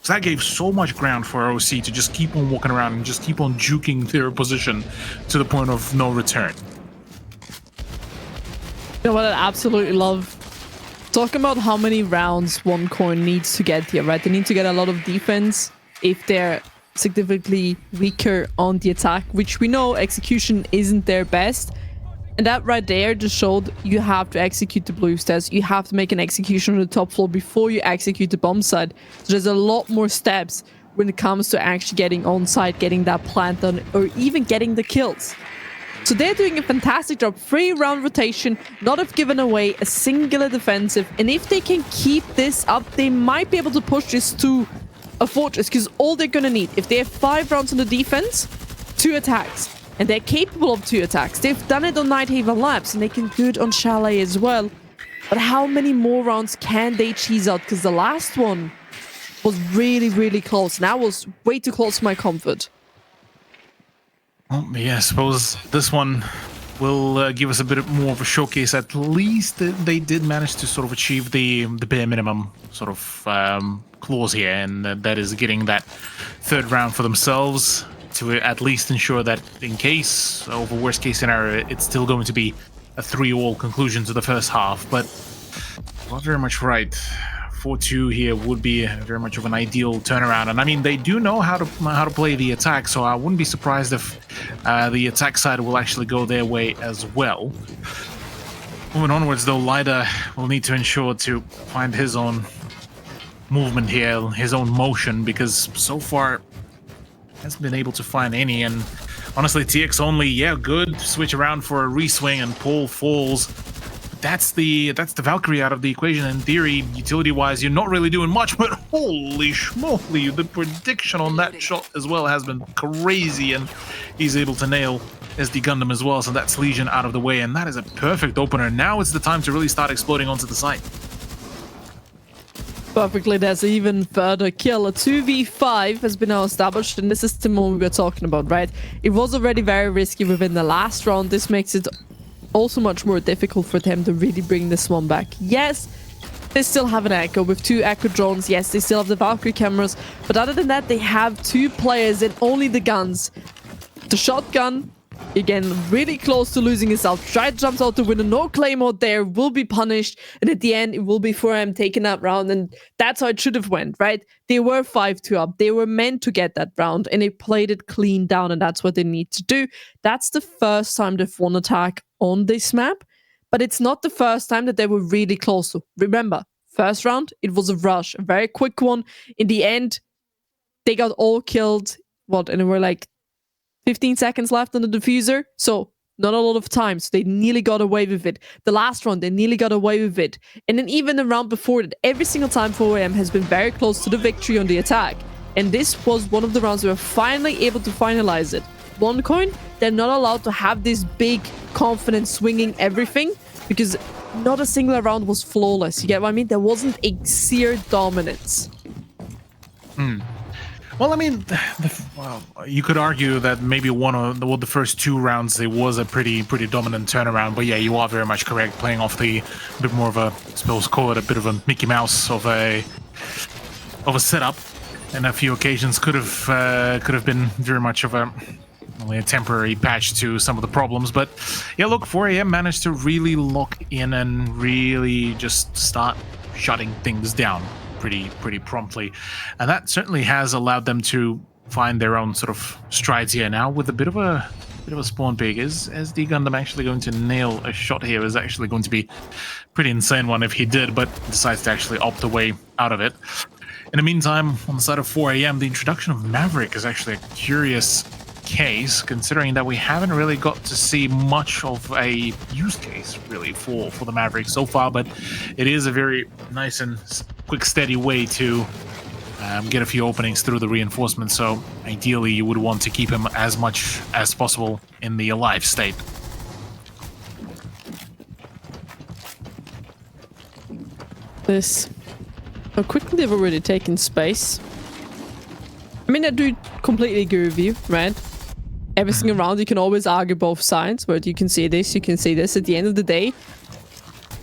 So that gave so much ground for OC to just keep on walking around and just keep on juking their position to the point of no return. You know what I absolutely love? Talking about how many rounds OneCoin needs to get here, right? They need to get a lot of defense if they're significantly weaker on the attack, which we know execution isn't their best. And that right there just showed you have to execute the blue stairs. You have to make an execution on the top floor before you execute the bomb side. So there's a lot more steps when it comes to actually getting on site, getting that plant done, or even getting the kills. So they're doing a fantastic job. 3-round rotation, not have given away a singular defensive. And if they can keep this up, they might be able to push this to a fortress, because all they're going to need, if they have 5 rounds on the defense, 2 attacks. And they're capable of 2 attacks. They've done it on Nighthaven Labs, and they can do it on Chalet as well. But how many more rounds can they cheese out? Because the last one was really, really close. And that was way too close for my comfort. Well, yeah, I suppose this one will give us a bit more of a showcase. At least they did manage to sort of achieve the bare minimum sort of clause here, and that is getting that 3rd round for themselves. to at least ensure that in case of a worst case scenario, it's still going to be a 3-all conclusion to the first half. But you are very much right. 4-2 here would be very much of an ideal turnaround, and I mean they do know how to play the attack, so I wouldn't be surprised if the attack side will actually go their way as well. Moving onwards though, Lida will need to ensure to find his own movement here, his own motion, because so far hasn't been able to find any. And honestly, TX only, yeah, good switch around for a re-swing, and Paul falls. That's the Valkyrie out of the equation. In theory, utility-wise, you're not really doing much, but holy schmoly, the prediction on that shot as well has been crazy, and he's able to nail SD Gundam as well, so that's Legion out of the way, and that is a perfect opener. Now it's the time to really start exploding onto the site. Perfectly, there's even further kill. A 2v5 has been now established, and this is the one we were talking about, right? It was already very risky within the last round. This makes it also much more difficult for them to really bring this one back. Yes, they still have an Echo with 2 Echo drones. Yes, they still have the Valkyrie cameras, but other than that, they have 2 players and only the guns. The shotgun, again, really close to losing himself. Tried jumps out the window, no claymore there, will be punished, and at the end, it will be 4M taking that round, and that's how it should have went, right? They were 5-2 up. They were meant to get that round, and they played it clean down, and that's what they need to do. That's the first time they've won attack on this map, but it's not the first time that they were really close to. Remember, first round, it was a rush, a very quick one. In the end, they got all killed, and there were like 15 seconds left on the diffuser, so not a lot of time, so they nearly got away with it. The last round, they nearly got away with it. And then even the round before that, every single time 4AM has been very close to the victory on the attack. And this was one of the rounds we were finally able to finalize it. One coin, they're not allowed to have this big confidence swinging everything, because not a single round was flawless. You get what I mean? There wasn't a sheer dominance. Well, I mean, you could argue that maybe the first 2 rounds there was a pretty dominant turnaround, but yeah, you are very much correct. Playing off the bit more of a, I suppose, call it a bit of a Mickey Mouse of a setup, and a few occasions could have been very much of only a temporary patch to some of the problems. But yeah, look, 4AM managed to really lock in and really just start shutting things down pretty promptly, and that certainly has allowed them to find their own sort of strides here. Now with a bit of a spawn peek, is SD Gundam actually going to nail a shot here? Is actually going to be pretty insane one if he did, but decides to actually opt away out of it. In the meantime, on the side of 4AM, the introduction of Maverick is actually a curious case, considering that we haven't really got to see much of a use case really for the Maverick so far, but it is a very nice and quick steady way to get a few openings through the reinforcements. So ideally you would want to keep him as much as possible in the alive state. How quickly they've already taken space. I mean, I do completely agree with you, right? Every single round, you can always argue both sides, but you can see this, you can see this. At the end of the day,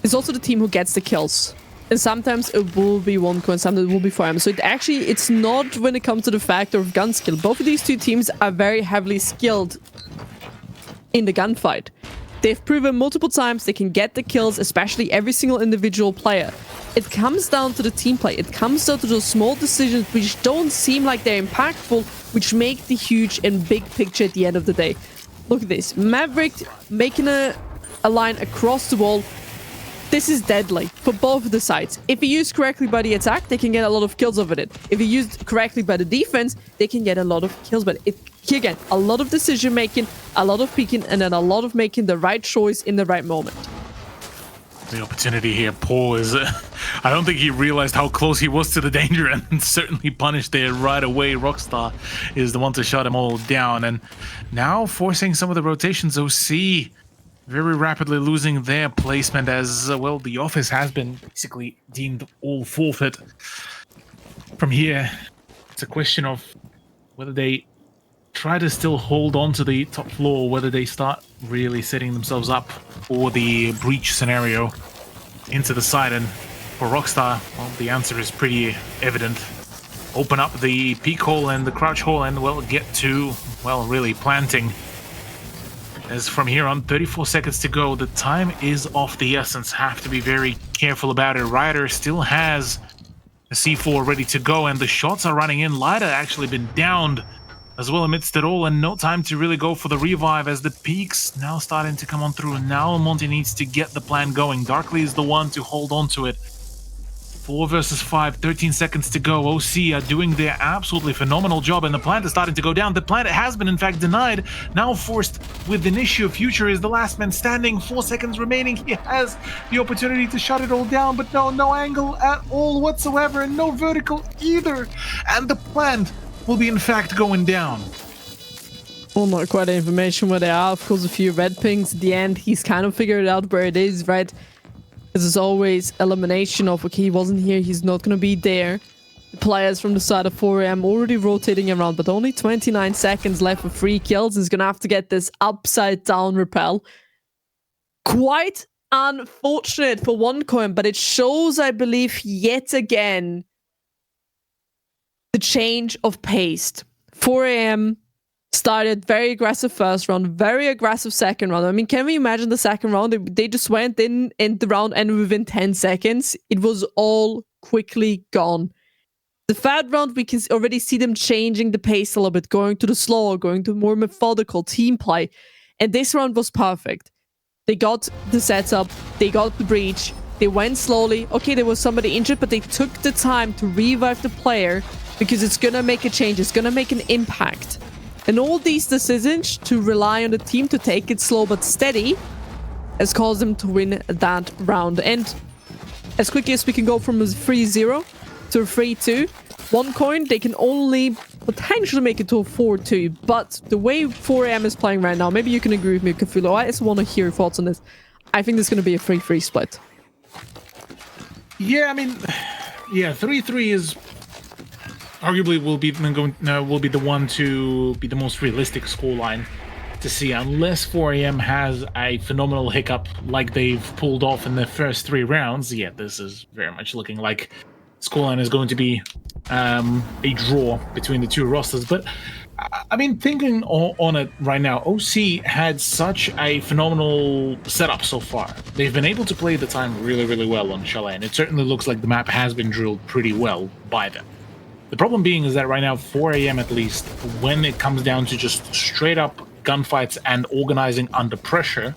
it's also the team who gets the kills. And sometimes it will be 1 coin, sometimes it will be 4M. So it's not when it comes to the factor of gun skill. Both of these 2 teams are very heavily skilled in the gunfight. They've proven multiple times they can get the kills, especially every single individual player. It comes down to the team play. It comes down to those small decisions which don't seem like they're impactful, which make the huge and big picture at the end of the day. Look at this. Maverick making a line across the wall. This is deadly for both of the sides. If you use correctly by the attack, they can get a lot of kills over it. If you use correctly by the defense, they can get a lot of kills. But here again, a lot of decision making, a lot of peeking, and then a lot of making the right choice in the right moment. The opportunity here, Paul is... I don't think he realized how close he was to the danger, and certainly punished there right away. Rockstar is the one to shut him all down, and now forcing some of the rotations. OC very rapidly losing their placement as, well, the office has been basically deemed all forfeit. From here, it's a question of whether they try to still hold on to the top floor, whether they start really setting themselves up for the breach scenario into the side. And for Rockstar, well, the answer is pretty evident. open up the peek hole and the crouch hole and, well, get to, well, really planting. As from here on, 34 seconds to go. The time is of the essence. Have to be very careful about it. Ryder still has a C4 ready to go, and the shots are running in. Lyda actually been downed as well amidst it all, and no time to really go for the revive as the peaks now starting to come on through. Now Monty needs to get the plan going. Darkly is the one to hold on to it. 4 versus 5, 13 seconds to go. OC are doing their absolutely phenomenal job, and the plant is starting to go down. The plant has been, in fact, denied. Now forced with an issue. Future is the last man standing. 4 seconds remaining. He has the opportunity to shut it all down, but no angle at all whatsoever, and no vertical either. And the plant will be, in fact, going down. Well, not quite information where they are. Of course, a few red pings. At the end, he's kind of figured out where it is, right? This is always elimination of, okay, he wasn't here, he's not going to be there. The players from the side of 4AM already rotating around, but only 29 seconds left for 3 kills. He's going to have to get this upside down rappel. Quite unfortunate for OneCoin, but it shows, I believe, yet again, the change of pace. 4AM started very aggressive first round, very aggressive second round. I mean, can we imagine the second round? They just went in the round, and within 10 seconds, it was all quickly gone. The third round, we can already see them changing the pace a little bit, going to the slower, going to more methodical team play. And this round was perfect. They got the setup, they got the breach, they went slowly. Okay, there was somebody injured, but they took the time to revive the player because it's going to make a change, it's going to make an impact. And all these decisions to rely on the team to take it slow but steady has caused them to win that round. And as quickly as we can go from a 3-0 to a 3-2, OneCoin, they can only potentially make it to a 4-2. But the way 4AM is playing right now, maybe you can agree with me, Cthulhu. I just want to hear your thoughts on this. I think there's going to be a 3-3 split. Yeah, I mean, yeah, 3-3 is arguably will be the one to be the most realistic scoreline to see, unless 4AM has a phenomenal hiccup like they've pulled off in the first 3 rounds. Yeah, this is very much looking like scoreline is going to be a draw between the two rosters. But I mean, thinking on it right now, OC had such a phenomenal setup so far. They've been able to play the time really, really well on Chalet, and it certainly looks like the map has been drilled pretty well by them. The problem being is that right now, 4AM at least, when it comes down to just straight up gunfights and organizing under pressure,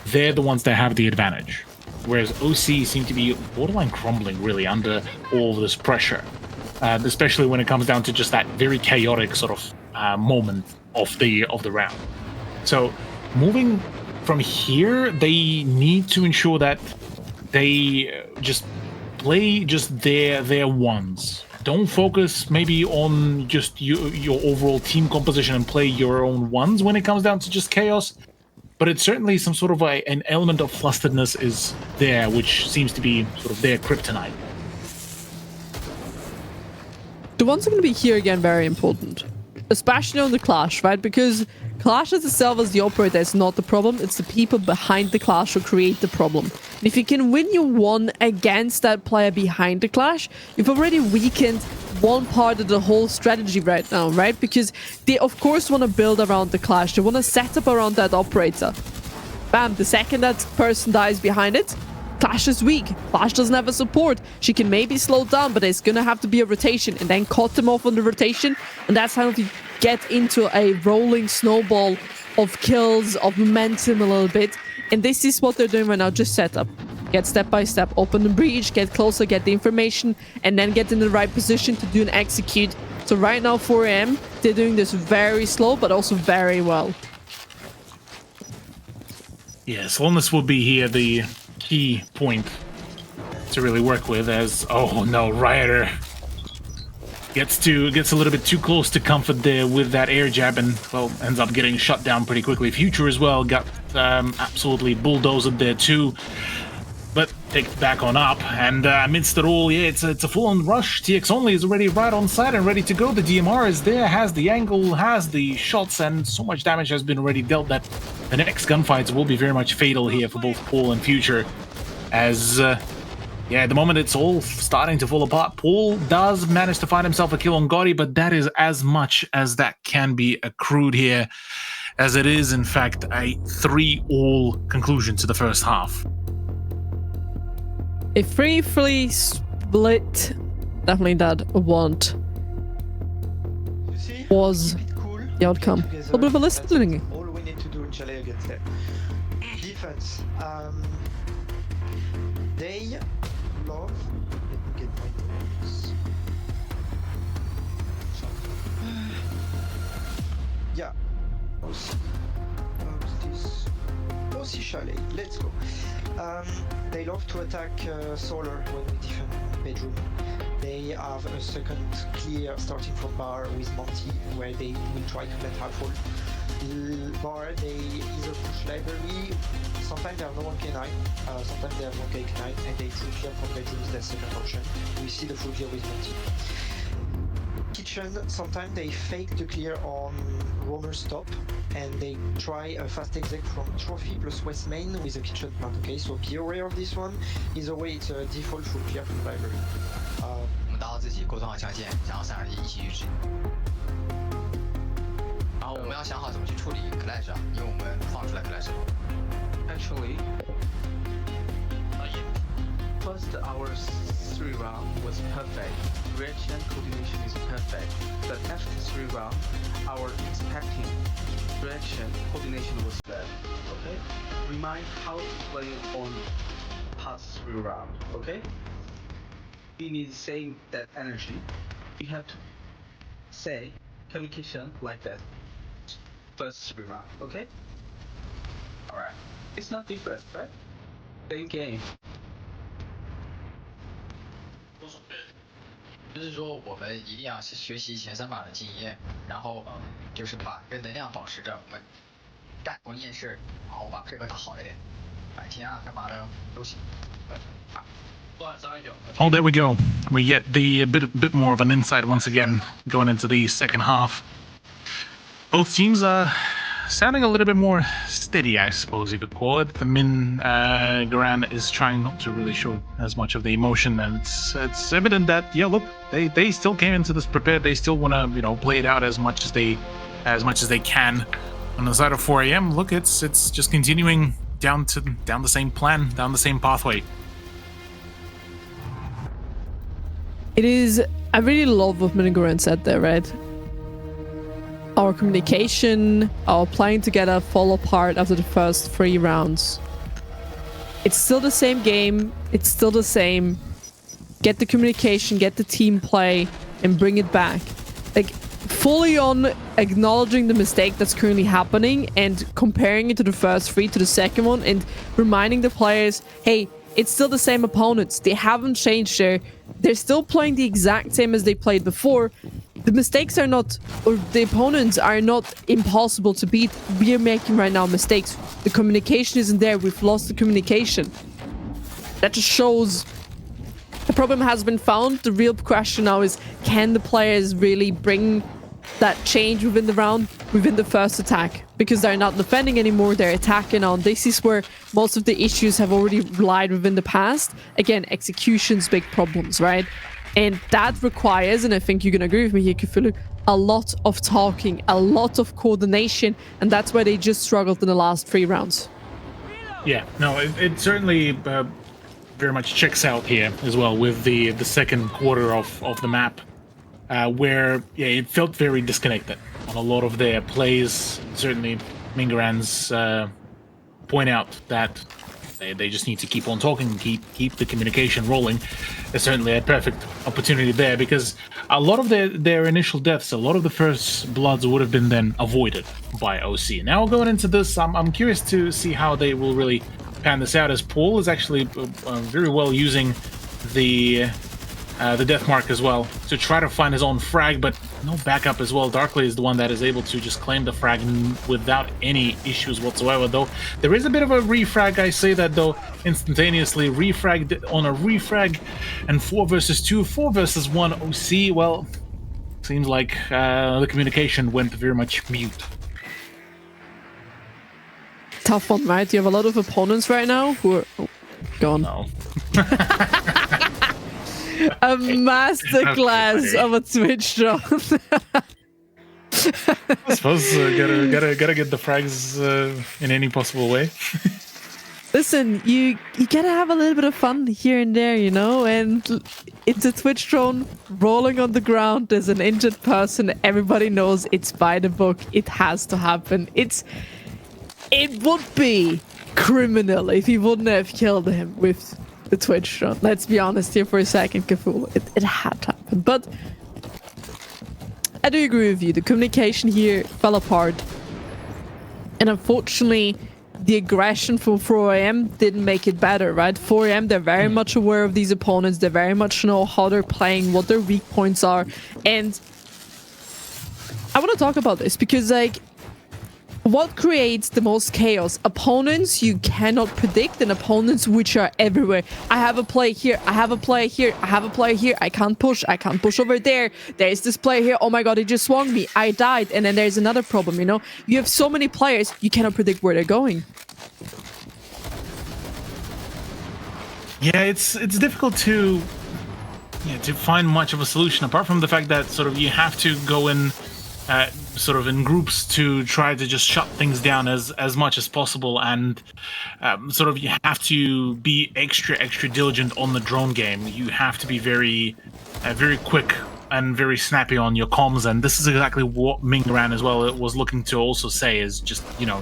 they're the ones that have the advantage. Whereas OC seem to be borderline crumbling really under all this pressure, especially when it comes down to just that very chaotic sort of moment of the round. So moving from here, they need to ensure that they just play just their ones. Don't focus maybe on just your overall team composition and play your own ones when it comes down to just chaos. But it's certainly some sort of an element of flusteredness is there, which seems to be sort of their kryptonite. The ones are going to be here again very important, especially on the Clash, right? Because Clash as itself as the operator is not the problem, it's the people behind the Clash who create the problem. And if you can win your one against that player behind the Clash, you've already weakened one part of the whole strategy right now, right? Because they of course want to build around the Clash, they want to set up around that operator. Bam, the second that person dies behind it, Clash is weak. Clash doesn't have a support. She can maybe slow down, but there's gonna have to be a rotation, and then cut them off on the rotation, and that's how you get into a rolling snowball of kills, of momentum a little bit. And this is what they're doing right now, just set up. Get step by step, open the breach, get closer, get the information, and then get in the right position to do and execute. So right now 4AM, they're doing this very slow, but also very well. Yeah, slowness will be here the key point to really work with, as oh no, Ryder gets a little bit too close to comfort there with that air jab, and well, ends up getting shut down pretty quickly. Future as well got absolutely bulldozed there too, but take back on up, and amidst it all, yeah, it's a full-on rush. TX Only is already right on site and ready to go. The DMR is there, has the angle, has the shots, and so much damage has been already dealt that the next gunfights will be very much fatal here for both Paul and Future, as yeah, at the moment it's all starting to fall apart. Paul does manage to find himself a kill on Gotti, but that is as much as that can be accrued here, as it is, in fact, a 3-all conclusion to the first half. A 3-3 split. Definitely that want You see? was Keep it cool, the outcome. together, A little bit of a that's listening. all we need to do in Chile against them. Defense. They love. Let me get my notes. Yeah. How's this? OC Chalet. Let's go. They love to attack solar when we defend bedroom. They have a second clear starting from bar with Monty, where they will try to let half full. Bar, they either push library, sometimes they have no 1k9, sometimes they have 1k9, and they full clear from bedrooms, their second option. We see the full clear with Monty. Kitchen, sometimes they fake the clear on roamer stop, and they try a fast exec from trophy plus west main with a kitchen plant. Okay, so be aware of this one. Either way, it's a default full clear from library. 我们打好自己，沟通好象限，想要321一起预知。然后我们要想好怎么去处理 clash， 因为我们放出来 clash。Actually, first our 3 round was perfect. Reaction coordination is perfect. But after 3 round, our expecting reaction coordination was bad. Okay? Remind how to play on past 3 round. Okay? We need save that energy. You have to say communication like that. First 3 round. Okay? Alright. It's not different, right? Same game. 就是说，我们一定要学习前3把的经验，然后就是把这个能量保持着，我们干关键事，然后把配合打好一点，白天啊干嘛的都行。Oh, there we go. We get the bit more of an insight once again going into the second half. Both teams are sounding a little bit more steady, I suppose you could call it. The Garan is trying not to really show as much of the emotion, and it's evident that, yeah, look, they still came into this prepared. They still want to, play it out as much as they can. On the side of 4am, look, it's just continuing down the same plan, down the same pathway. It is. I really love what Minigoran said there, right? Our communication, our playing together fall apart after the first 3 rounds. It's still the same game. It's still the same. Get the communication, get the team play, and bring it back. Like, fully on acknowledging the mistake that's currently happening and comparing it to the first 3 to the second one and reminding the players, hey, it's still the same opponents. They haven't changed they're still playing the exact same as they played before. The mistakes are not, or the opponents are not impossible to beat. We are making right now mistakes. The communication isn't there. We've lost the communication. That just shows the problem has been found. The real question now is, can the players really bring that change within the round, within the first attack? Because they're not defending anymore, they're attacking now. This is where most of the issues have already lied within the past. Again, execution's big problems, right? And that requires, and I think you can agree with me here, Kufulu, a lot of talking, a lot of coordination, and that's why they just struggled in the last 3 rounds. Yeah, no, it certainly very much checks out here as well with the second quarter of the map, where it felt very disconnected on a lot of their plays. Certainly, Mingaran's point out that they just need to keep on talking, keep the communication rolling. There's certainly a perfect opportunity there, because a lot of their initial deaths, a lot of the first bloods would have been then avoided by OC. Now going into this, I'm curious to see how they will really pan this out, as Paul is actually very well using the death mark as well to try to find his own frag, but no backup as well. Darkly is the one that is able to just claim the frag without any issues whatsoever, though there is a bit of a refrag. I say that though instantaneously, refragged on a refrag, and 4 versus 2, 4 versus 1 OC. Well, seems like the communication went very much mute. Tough one, right? You have a lot of opponents right now who are... gone. No. A masterclass of a Twitch drone. I suppose gotta get the frags in any possible way. Listen, you gotta have a little bit of fun here and there, you know? And it's a Twitch drone rolling on the ground. There's an injured person. Everybody knows it's by the book. It has to happen. It would be criminal if he wouldn't have killed him with the Twitch drone. Let's be honest here for a second, Kaful. It had to happen. But I do agree with you. The communication here fell apart. And unfortunately, the aggression from 4AM didn't make it better, right? 4AM, they're very much aware of these opponents. They very much know how they're playing, what their weak points are. And I want to talk about this because, like, what creates the most chaos? Opponents you cannot predict, and opponents which are everywhere. I have a play here, I have a play here, I have a play here, I can't push over there. There's this player here, oh my god, he just swung me, I died. And then there's another problem, you know? You have so many players, you cannot predict where they're going. Yeah, it's difficult to find much of a solution, apart from the fact that sort of you have to go in sort of in groups to try to just shut things down as much as possible, and sort of you have to be extra diligent on the drone game. You have to be very quick and very snappy on your comms, and this is exactly what Mingran as well was looking to also say, is just, you know,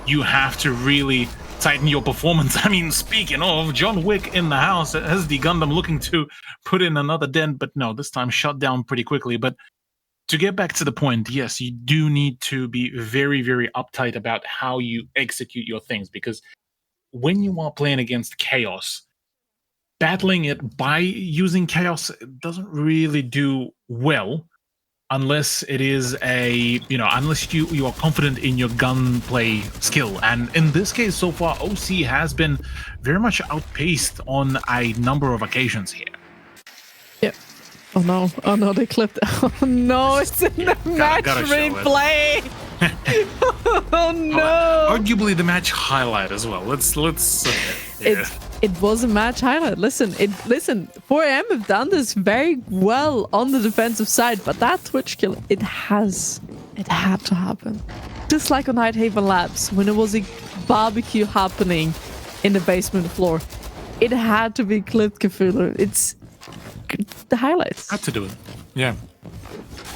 you have to really tighten your performance. I mean, speaking of, John Wick in the house, as the Gundam looking to put in another dent, but no, this time shut down pretty quickly. But to get back to the point, yes, you do need to be very uptight about how you execute your things, because when you are playing against chaos, battling it by using chaos doesn't really do well, unless it is unless you are confident in your gunplay skill. And in this case, so far, OC has been very much outpaced on a number of occasions here. Yep. Oh no, they clipped. Oh no, it's in the match replay. Oh no. Arguably the match highlight as well. Let's It was a match highlight. Listen, 4AM have done this very well on the defensive side, but that Twitch kill, it had to happen. Just like on Nighthaven Labs, when it was a barbecue happening in the basement floor, it had to be clipped, Cthulhu. It's the highlights. Had to do it. Yeah.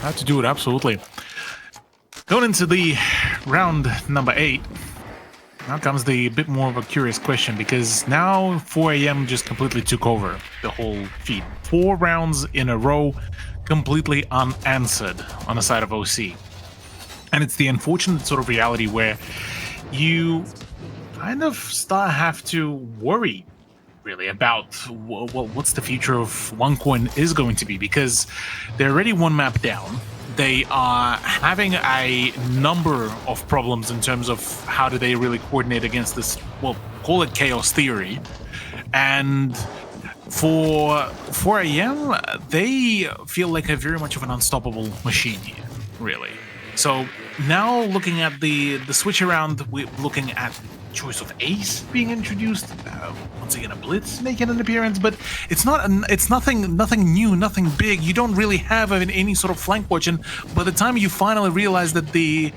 Had to do it, absolutely. Going into the round number 8, now comes the bit more of a curious question, because now 4AM just completely took over the whole feed. 4 rounds in a row, completely unanswered on the side of OC. And it's the unfortunate sort of reality where you kind of have to worry really about what's the future of OneCoin is going to be, because they're already one map down. They are having a number of problems in terms of how do they really coordinate against this, well, call it chaos theory. And for 4AM, they feel like a very much of an unstoppable machine here, really. So now looking at the switch around, we're looking at choice of ace being introduced, once again a blitz making an appearance, but it's nothing new, nothing big. You don't really have any sort of flank watch, and by the time you finally realize that the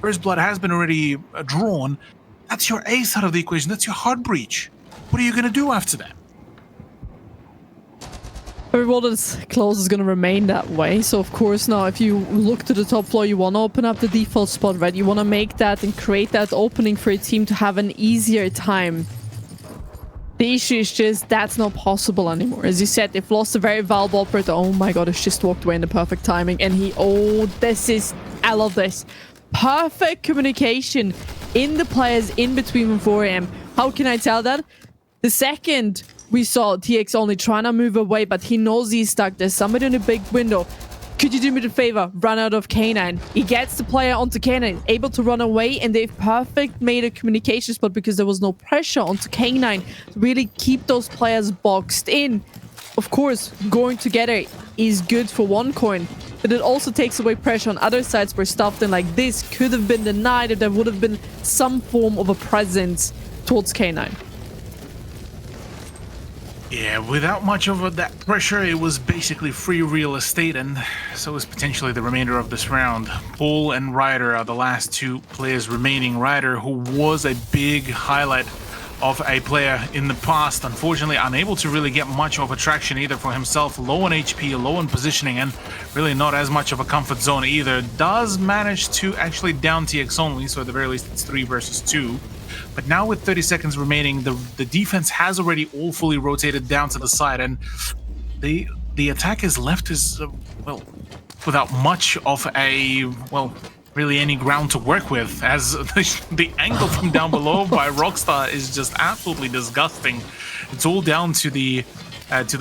first blood has been already drawn, that's your ace out of the equation, that's your heart breach. What are you gonna do after that? Everyone's close is going to remain that way. So of course now if you look to the top floor, you want to open up the default spot, right? You want to make that and create that opening for a team to have an easier time. The issue is just that's not possible anymore. As you said, they've lost a very valuable operator. Oh my god, it's just walked away in the perfect timing. And I love this. Perfect communication in the players in between 4AM. How can I tell that? The second we saw TX only trying to move away, but he knows he's stuck. There's somebody in a big window. Could you do me the favor? Run out of K9. He gets the player onto K9, able to run away, and they've perfect made a communication spot because there was no pressure onto K9 to really keep those players boxed in. Of course, going together is good for OneCoin, but it also takes away pressure on other sides where stuff then like this could have been denied if there would have been some form of a presence towards K9. Yeah, without much of that pressure, it was basically free real estate, and so is potentially the remainder of this round. Bull and Ryder are the last two players remaining. Ryder, who was a big highlight of a player in the past, unfortunately unable to really get much of a traction either for himself, low on HP, low on positioning, and really not as much of a comfort zone either. Does manage to actually down TX only, so at the very least it's 3 versus 2. But now with 30 seconds remaining, the defense has already all fully rotated down to the side, and the attack is left as well, without much of a, well, really any ground to work with, as the angle from down below by Rockstar is just absolutely disgusting. It's all down to the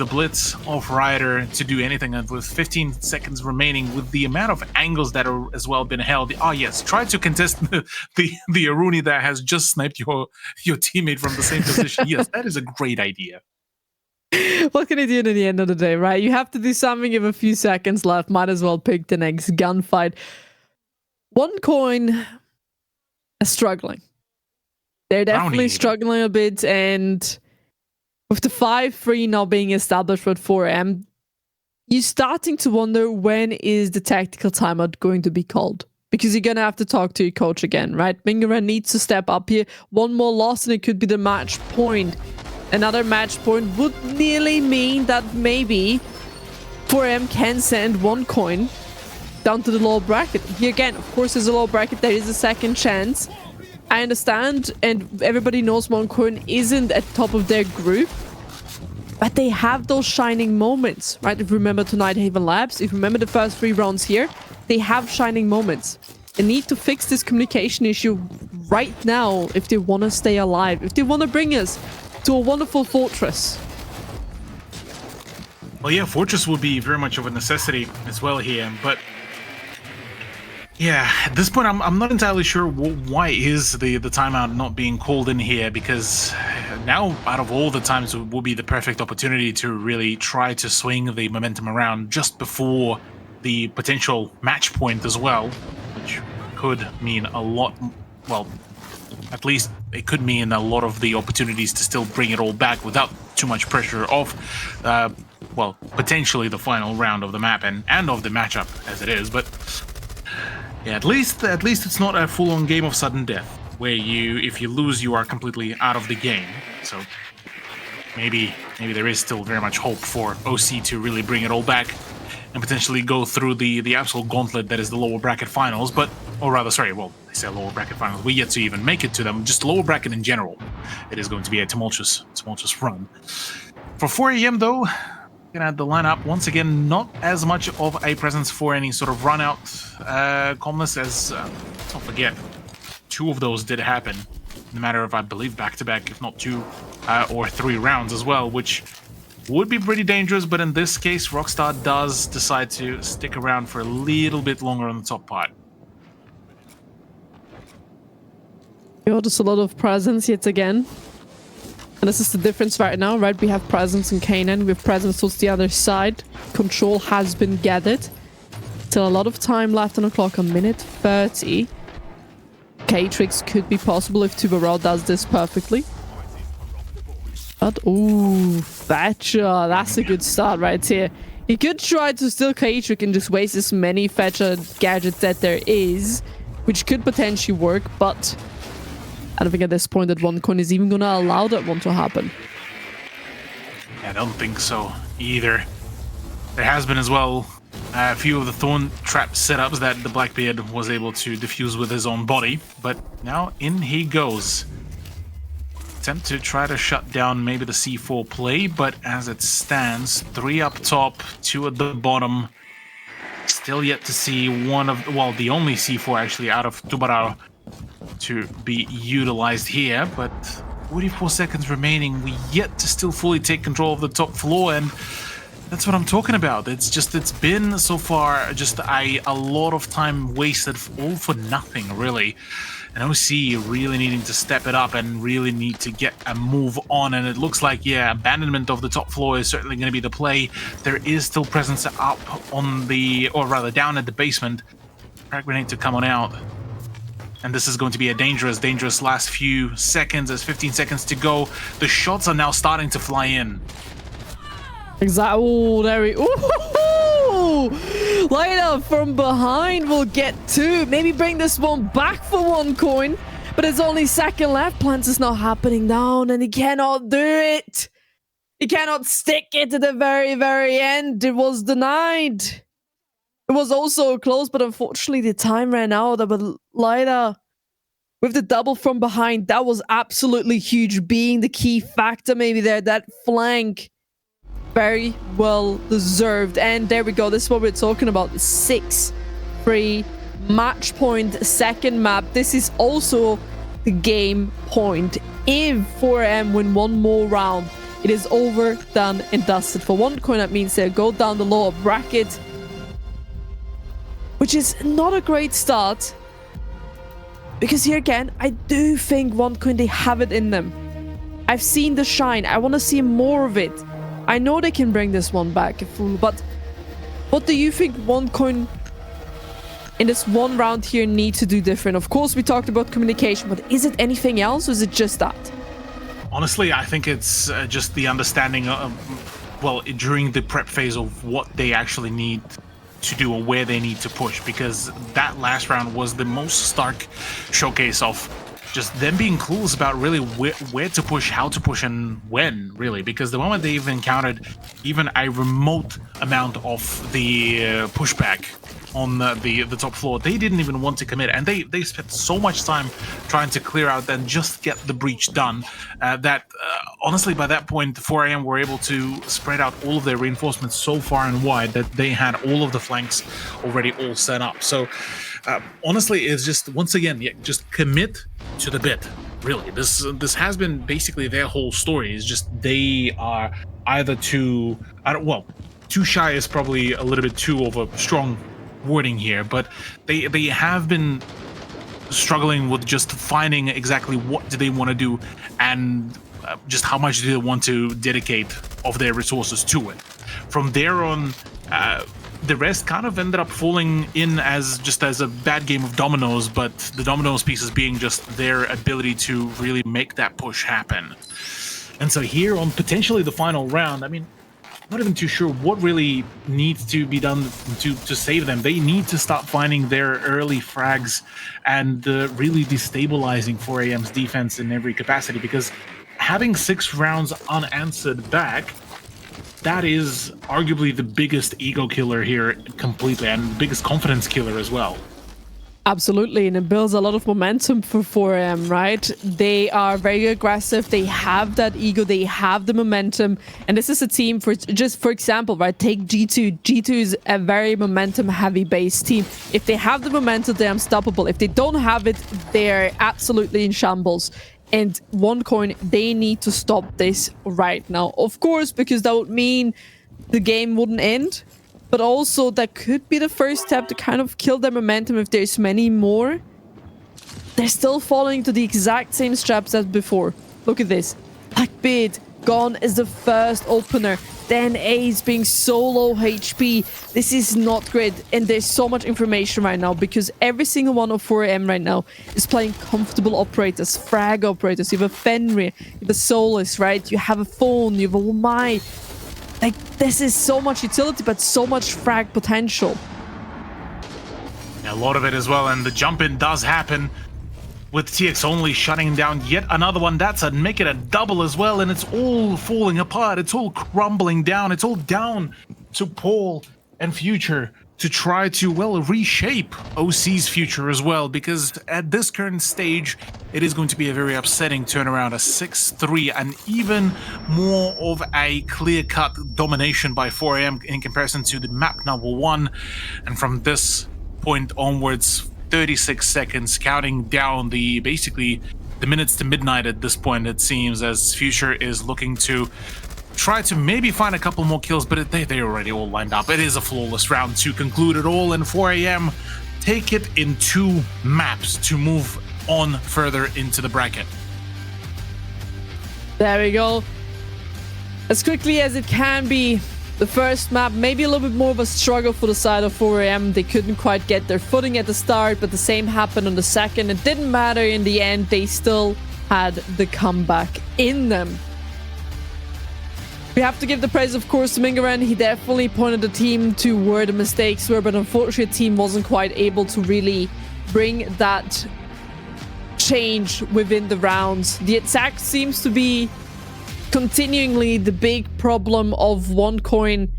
blitz of Ryder to do anything, and with 15 seconds remaining, with the amount of angles that are as well been held. Oh yes, try to contest the Aruni that has just sniped your teammate from the same position. Yes, that is a great idea. What can you do in the end of the day, right? You have to do something with a few seconds left. Might as well pick the next gunfight. OneCoin is struggling. They're definitely struggling a bit, and with the 5-3 now being established with 4M, you're starting to wonder, when is the tactical timeout going to be called? Because you're going to have to talk to your coach again, right? Mingara needs to step up here. One more loss and it could be the match point. Another match point would nearly mean that maybe 4M can send OneCoin down to the lower bracket. Here again, of course, there's a lower bracket. There is a second chance. I understand, and everybody knows OneCoin isn't at top of their group, but they have those shining moments, right? If you remember tonight, Haven Labs, if you remember the first 3 rounds here, they have shining moments. They need to fix this communication issue right now if they want to stay alive, if they want to bring us to a wonderful fortress. Well, yeah, Fortress would be very much of a necessity as well here, but yeah, at this point, I'm not entirely sure why is the timeout not being called in here, because now, out of all the times, it will be the perfect opportunity to really try to swing the momentum around just before the potential match point as well, which could mean a lot, well, at least it could mean a lot of the opportunities to still bring it all back without too much pressure of, well, potentially the final round of the map and of the matchup as it is, but yeah, at least it's not a full-on game of sudden death, where if you lose, you are completely out of the game. So maybe there is still very much hope for OC to really bring it all back and potentially go through the absolute gauntlet that is the lower bracket finals. But, or rather, sorry, well, I say lower bracket finals. We yet to even make it to them. Just lower bracket in general. It is going to be a tumultuous run. For 4 AM though, at the lineup, once again, not as much of a presence for any sort of run-out calmness, as, don't forget, 2 of those did happen in a matter of, I believe, back-to-back, if not 2 or 3 rounds as well, which would be pretty dangerous, but in this case, Rockstar does decide to stick around for a little bit longer on the top part. Just a lot of presence yet again. And this is the difference right now, right? We have presence in Canaan, we have presence towards the other side. Control has been gathered. Still a lot of time left on the clock, on minute 30. K-Trix could be possible if Tubarão does this perfectly. But, ooh, Thatcher, that's a good start right here. He could try to steal K-Trix and just waste as many Thatcher gadgets that there is, which could potentially work, but I don't think at this point that OneCoin is even going to allow that one to happen. Yeah, I don't think so either. There has been as well a few of the Thorn Trap setups that the Blackbeard was able to defuse with his own body, but now in he goes. Attempt to try to shut down maybe the C4 play, but as it stands, 3 up top, 2 at the bottom. Still yet to see one of, well, the only C4 actually out of Tubarão to be utilized here, but 44 seconds remaining. We yet to still fully take control of the top floor, and that's what I'm talking about. It's been so far just a lot of time wasted all for nothing, really. And OC really needing to step it up and really need to get a move on, and it looks like, yeah, abandonment of the top floor is certainly going to be the play. There is still presence up on the, or rather down at the basement. Frag grenade to come on out. And this is going to be a dangerous last few seconds. There's 15 seconds to go. The shots are now starting to fly in. Exactly. Oh, there we... Ooh! Later from behind will get 2. Maybe bring this one back for 1 coin. But it's only second left. Plants is not happening down, and he cannot do it. He cannot stick it to the very, very end. It was denied. It was also close, but unfortunately the time ran out. But Later, with the double from behind, that was absolutely huge, being the key factor maybe there. That flank, very well deserved. And there we go. This is what we're talking about. 6-3 match point, second map. This is also the game point. If 4AM win one more round, it is over, done, and dusted. For 1 coin, that means they'll go down the lower bracket, which is not a great start. Because here again, I do think 1 coin, they have it in them. I've seen the shine. I want to see more of it. I know they can bring this one back, but what do you think 1 coin in this one round here need to do different? Of course, we talked about communication, but is it anything else, or is it just that? Honestly, I think it's just the understanding of, well, during the prep phase of what they actually need to do and where they need to push, because that last round was the most stark showcase of just them being clueless about really where to push, how to push, and when, really, because the moment they've encountered even a remote amount of the pushback on the top floor, they didn't even want to commit, and they spent so much time trying to clear out and just get the breach done that honestly by that point 4AM were able to spread out all of their reinforcements so far and wide that they had all of the flanks already all set up. So honestly, it's just, once again, just commit to the bit. Really, this has been basically their whole story. Is just they are either too shy is probably a little bit too of a strong wording here, but they have been struggling with just finding exactly what do they want to do and just how much do they want to dedicate of their resources to it. From there on, the rest kind of ended up falling in as a bad game of dominoes, but the dominoes pieces being just their ability to really make that push happen. And so here on potentially the final round, I mean, not even too sure what really needs to be done to save them. They need to start finding their early frags and really destabilizing 4AM's defense in every capacity, because having 6 rounds unanswered back, that is arguably the biggest ego killer here completely, and biggest confidence killer as well. Absolutely, and it builds a lot of momentum for 4AM, right? They are very aggressive, they have that ego, they have the momentum, and this is a team, for example, right, take G2. G2 is a very momentum-heavy base team. If they have the momentum, they're unstoppable. If they don't have it, they're absolutely in shambles. And 1 coin, they need to stop this right now. Of course, because that would mean the game wouldn't end. But also, that could be the first step to kind of kill their momentum if there's many more. They're still falling to the exact same straps as before. Look at this. Blackbeard gone is the first opener. Then Ace being so low HP. This is not great. And there's so much information right now because every single one of 4AM right now is playing comfortable operators, frag operators. You have a Fenrir, you have a Solus, right? You have a phone, you have a Womai. Like, this is so much utility, but so much frag potential. A lot of it as well, and the jump in does happen with TX only shutting down yet another one. That's a make it a double as well, and it's all falling apart. It's all crumbling down. It's all down to Paul and Future to try to, well, reshape OC's future as well, because at this current stage, it is going to be a very upsetting turnaround, a 6-3, and even more of a clear-cut domination by 4AM in comparison to the map number 1. And from this point onwards, 36 seconds, counting down basically the minutes to midnight at this point, it seems, as Future is looking to try to maybe find a couple more kills, but they already all lined up. It is a flawless round to conclude it all, and 4AM take it in 2 maps to move on further into the bracket. There we go. As quickly as it can be, the first map, maybe a little bit more of a struggle for the side of 4AM. They couldn't quite get their footing at the start, but the same happened on the second. It didn't matter in the end. They still had the comeback in them. We have to give the praise, of course, to Mingaren. He definitely pointed the team to where the mistakes were, but unfortunately, the team wasn't quite able to really bring that change within the rounds. The attack seems to be continuingly the big problem of OneCoin.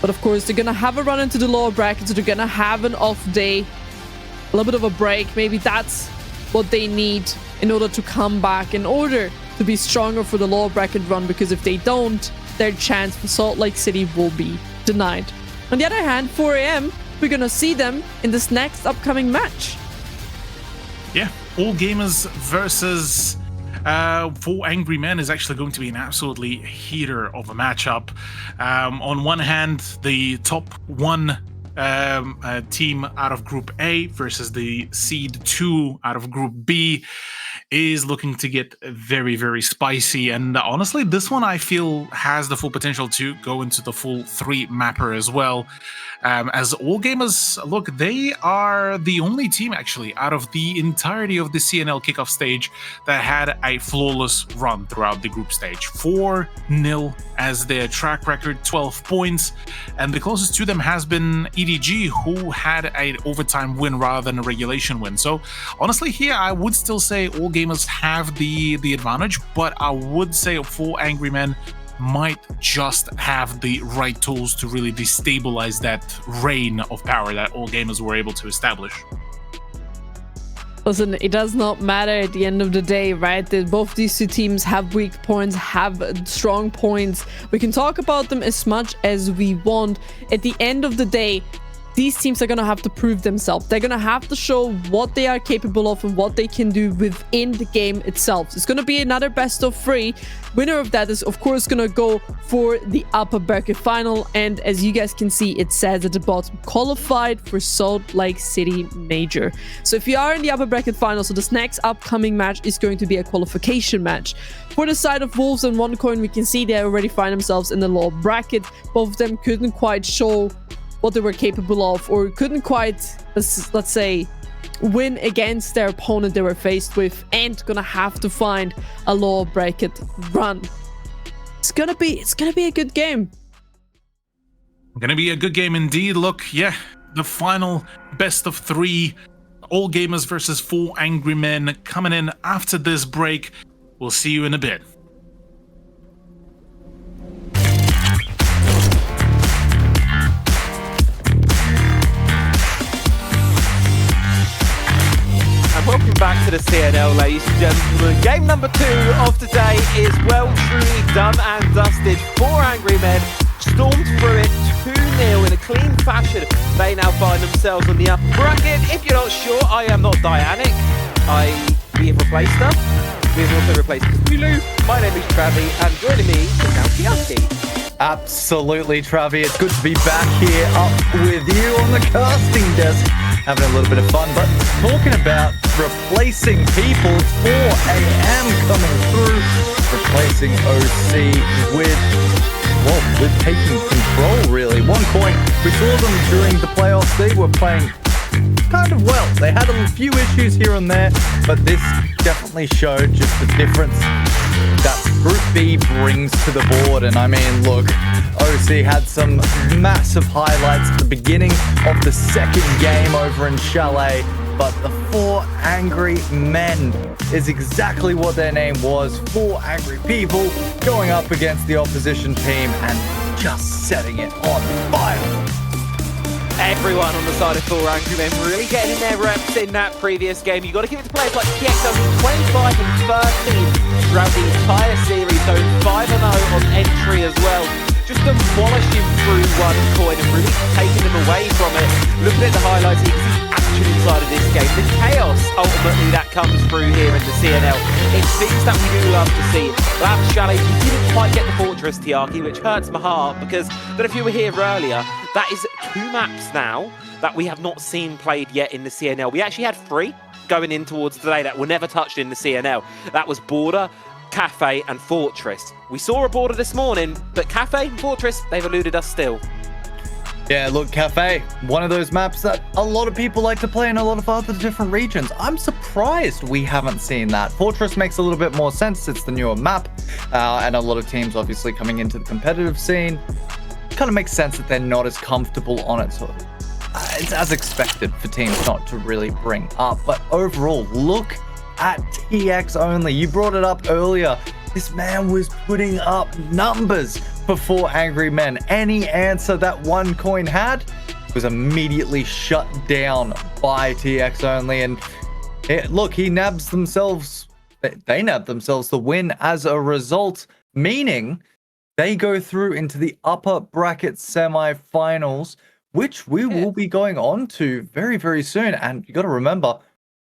But of course, they're going to have a run into the lower bracket, so they're going to have an off day, a little bit of a break. Maybe that's what they need in order to come back, in order to be stronger for the lower bracket run, because if they don't, their chance for Salt Lake City will be denied. On the other hand, 4 AM, we're going to see them in this next upcoming match. Yeah, All Gamers versus 4 Angry Men is actually going to be an absolutely heater of a matchup. On one hand, the top 1 team out of Group A versus the seed 2 out of Group B is looking to get very, very spicy. And honestly, this one I feel has the full potential to go into the full 3 mapper as well. As All Gamers, look, they are the only team actually out of the entirety of the CNL kickoff stage that had a flawless run throughout the group stage. 4-0 as their track record, 12 points. And the closest to them has been EDG, who had an overtime win rather than a regulation win. So honestly, here I would still say All Gamers have the advantage, but I would say 4 Angry Men might just have the right tools to really destabilize that reign of power that All Gamers were able to establish. Listen, it does not matter at the end of the day, right? That both these two teams have weak points, have strong points. We can talk about them as much as we want. At the end of the day, these teams are going to have to prove themselves. They're going to have to show what they are capable of and what they can do within the game itself. It's going to be another best of 3. Winner of that is, of course, going to go for the upper bracket final. And as you guys can see, it says at the bottom, qualified for Salt Lake City Major. So if you are in the upper bracket final, so this next upcoming match is going to be a qualification match. For the side of Wolves and OneCoin, we can see they already find themselves in the lower bracket. Both of them couldn't quite show what they were capable of, or couldn't quite, let's say, win against their opponent they were faced with, and gonna have to find a lower bracket run. It's gonna be a good game. Gonna be a good game indeed. Look, yeah, the final best of 3, All Gamers versus 4 Angry Men coming in after this break. We'll see you in a bit. And welcome back to the CNL, ladies and gentlemen. Game number 2 of today is well truly done and dusted. 4 Angry Men stormed through it 2-0 in a clean fashion. They now find themselves on the upper bracket. If you're not sure, I am not Dianic. We have replaced her. We have also replaced Lulu. My name is Travi, and joining me is now Kiaki. Absolutely, Travi. It's good to be back here up with you on the casting desk, having a little bit of fun. But talking about replacing people, 4 AM coming through, replacing OC with taking control, really. OneCoin, we saw them during the playoffs. They were playing kind of well. They had a few issues here and there, but this definitely showed just the difference that Group B brings to the board. And I mean, look, OC had some massive highlights at the beginning of the second game over in Chalet, but the 4 Angry Men is exactly what their name was. 4 angry people going up against the opposition team and just setting it on fire. Everyone on the side of 4 Angry Men really getting in their reps in that previous game. You've got to give it to players like TXW, 25 and 13 throughout the entire series, so 5-0 on entry as well. Just demolishing through OneCoin and really taking them away from it. Looking at the highlights, you can see action inside of this game. The chaos, ultimately, that comes through here in the CNL. It's things that we do love to see. That Chalet, we didn't quite get the Fortress, Tiaki, which hurts my heart, because I don't know if you were here earlier, that is 2 maps now that we have not seen played yet in the CNL. We actually had 3 going in towards today that were never touched in the CNL. That was Border, Cafe and Fortress. We saw a Border this morning, but Cafe and Fortress, they've eluded us still. Yeah, look, Cafe, one of those maps that a lot of people like to play in a lot of other different regions. I'm surprised we haven't seen that. Fortress makes a little bit more sense. It's the newer map, and a lot of teams obviously coming into the competitive scene. Kind of makes sense that they're not as comfortable on it. So it's as expected for teams not to really bring up. But overall, look at TX only. You brought it up earlier. This man was putting up numbers for 4 Angry Men. Any answer that OneCoin had was immediately shut down by TX only. And look, he nabs themselves, they nab themselves the win as a result, meaning they go through into the upper bracket semi-finals, which we will be going on to very, very soon. And you got to remember,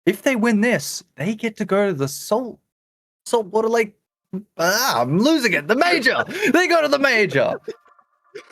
if they win this, they get to go to the Saltwater Lake. I'm losing it. The major. They go to the major.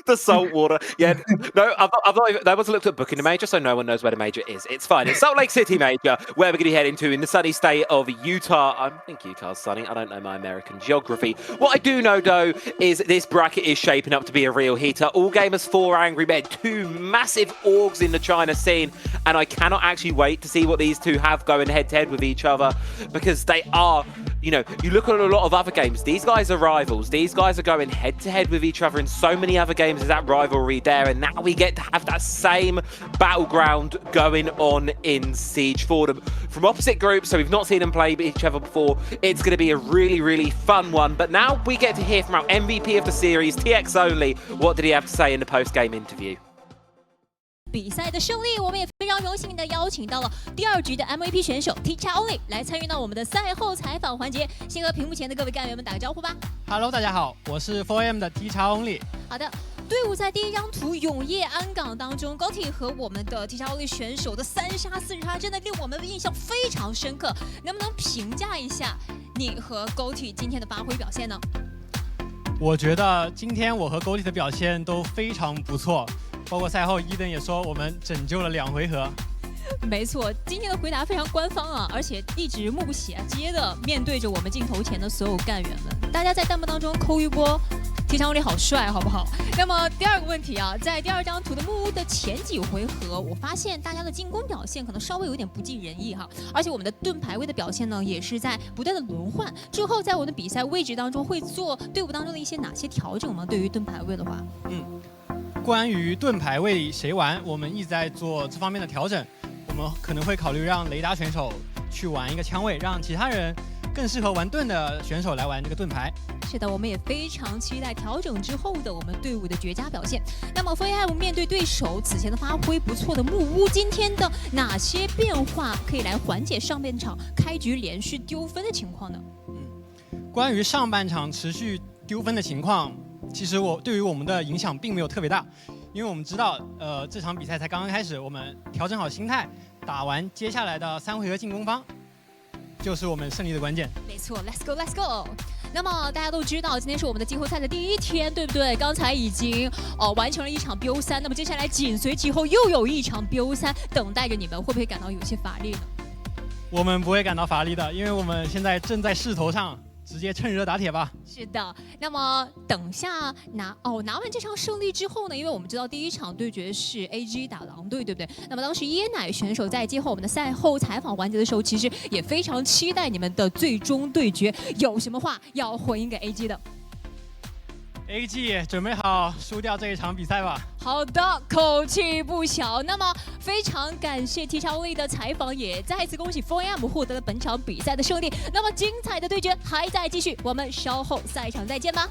The Saltwater. Yeah. No, I've not even, no one's looked at booking the major, so no one knows where the major is. It's fine. It's Salt Lake City Major, where we're going to be heading to in the sunny state of Utah. I think Utah's sunny. I don't know my American geography. What I do know, though, is this bracket is shaping up to be a real heater. All gamers 4 Angry Men, 2 massive orgs in the China scene, and I cannot actually wait to see what these two have going head-to-head with each other, because they are, you know, you look at a lot of other games, these guys are rivals. These guys are going head-to-head with each other in so many other games. Is that rivalry there, and now we get to have that same battleground going on in Siege for them from opposite groups, so we've not seen them play each other before. It's going to be a really, really fun one, but now we get to hear from our MVP of the series, TX Only. What did he have to say in the post-game interview? 比赛的胜利，我们也非常荣幸的邀请到了第2局的 MVP 选手 Teacher Only 来参与到我们的赛后采访环节。先和屏幕前的各位干员们打个招呼吧。Hello， 大家好，我是 4M 的 Teacher Only。好的，队伍在第1张图永业安港当中 ，Gotti 和我们的 Teacher Only 选手的3杀4杀，真的令我们的印象非常深刻。能不能评价一下你和 Gotti 今天的发挥表现呢？我觉得今天我和 Gotti 的表现都非常不错。包括赛后伊登也说我们拯救了2回合。没错，今天的回答非常官方啊，而且一直目不暇接的面对着我们镜头前的所有干员们。大家在弹幕当中扣一波Teacher Only好帅，好不好？那么第2个问题啊，在第2张图的木屋的前几回合，我发现大家的进攻表现可能稍微有点不尽人意哈，而且我们的盾牌位的表现呢，也是在不断的轮换。之后在我们的比赛位置当中会做队伍当中的一些哪些调整吗？对于盾牌位的话，关于盾牌位谁玩，我们一直在做这方面的调整。我们可能会考虑让雷达选手去玩一个枪位，让其他人更适合玩盾的选手来玩这个盾牌。是的，我们也非常期待调整之后的我们队伍的绝佳表现。那么 4M 面对对手此前的发挥不错的木屋，今天的哪些变化可以来缓解上半场开局连续丢分的情况呢？关于上半场持续丢分的情况，其实对于我们的影响并没有特别大，因为我们知道，这场比赛才刚刚开始，我们调整好心态，打完接下来的3回合进攻方，就是我们胜利的关键。没错 ，Let's go，Let's go。那么大家都知道，今天是我们的季后赛的第1天，对不对？刚才已经完成了一场 BO3，那么接下来紧随其后又有一场 BO3 等待着你们，会不会感到有些乏力呢？我们不会感到乏力的，因为我们现在正在势头上。直接趁热打铁吧。是的，那么等下拿完这场胜利之后呢，因为我们知道第1场对决是 AG 打狼队，对不对？那么当时椰奶选手在接受我们的赛后采访环节的时候，其实也非常期待你们的最终对决，有什么话要回应给 AG 的？AG 准备好输掉这一场比赛吧。好的，口气不小。那么非常感谢 Teacher Only 的采访，也再次恭喜 4M 获得了本场比赛的胜利。那么精彩的对决还在继续，我们稍后赛场再见吧。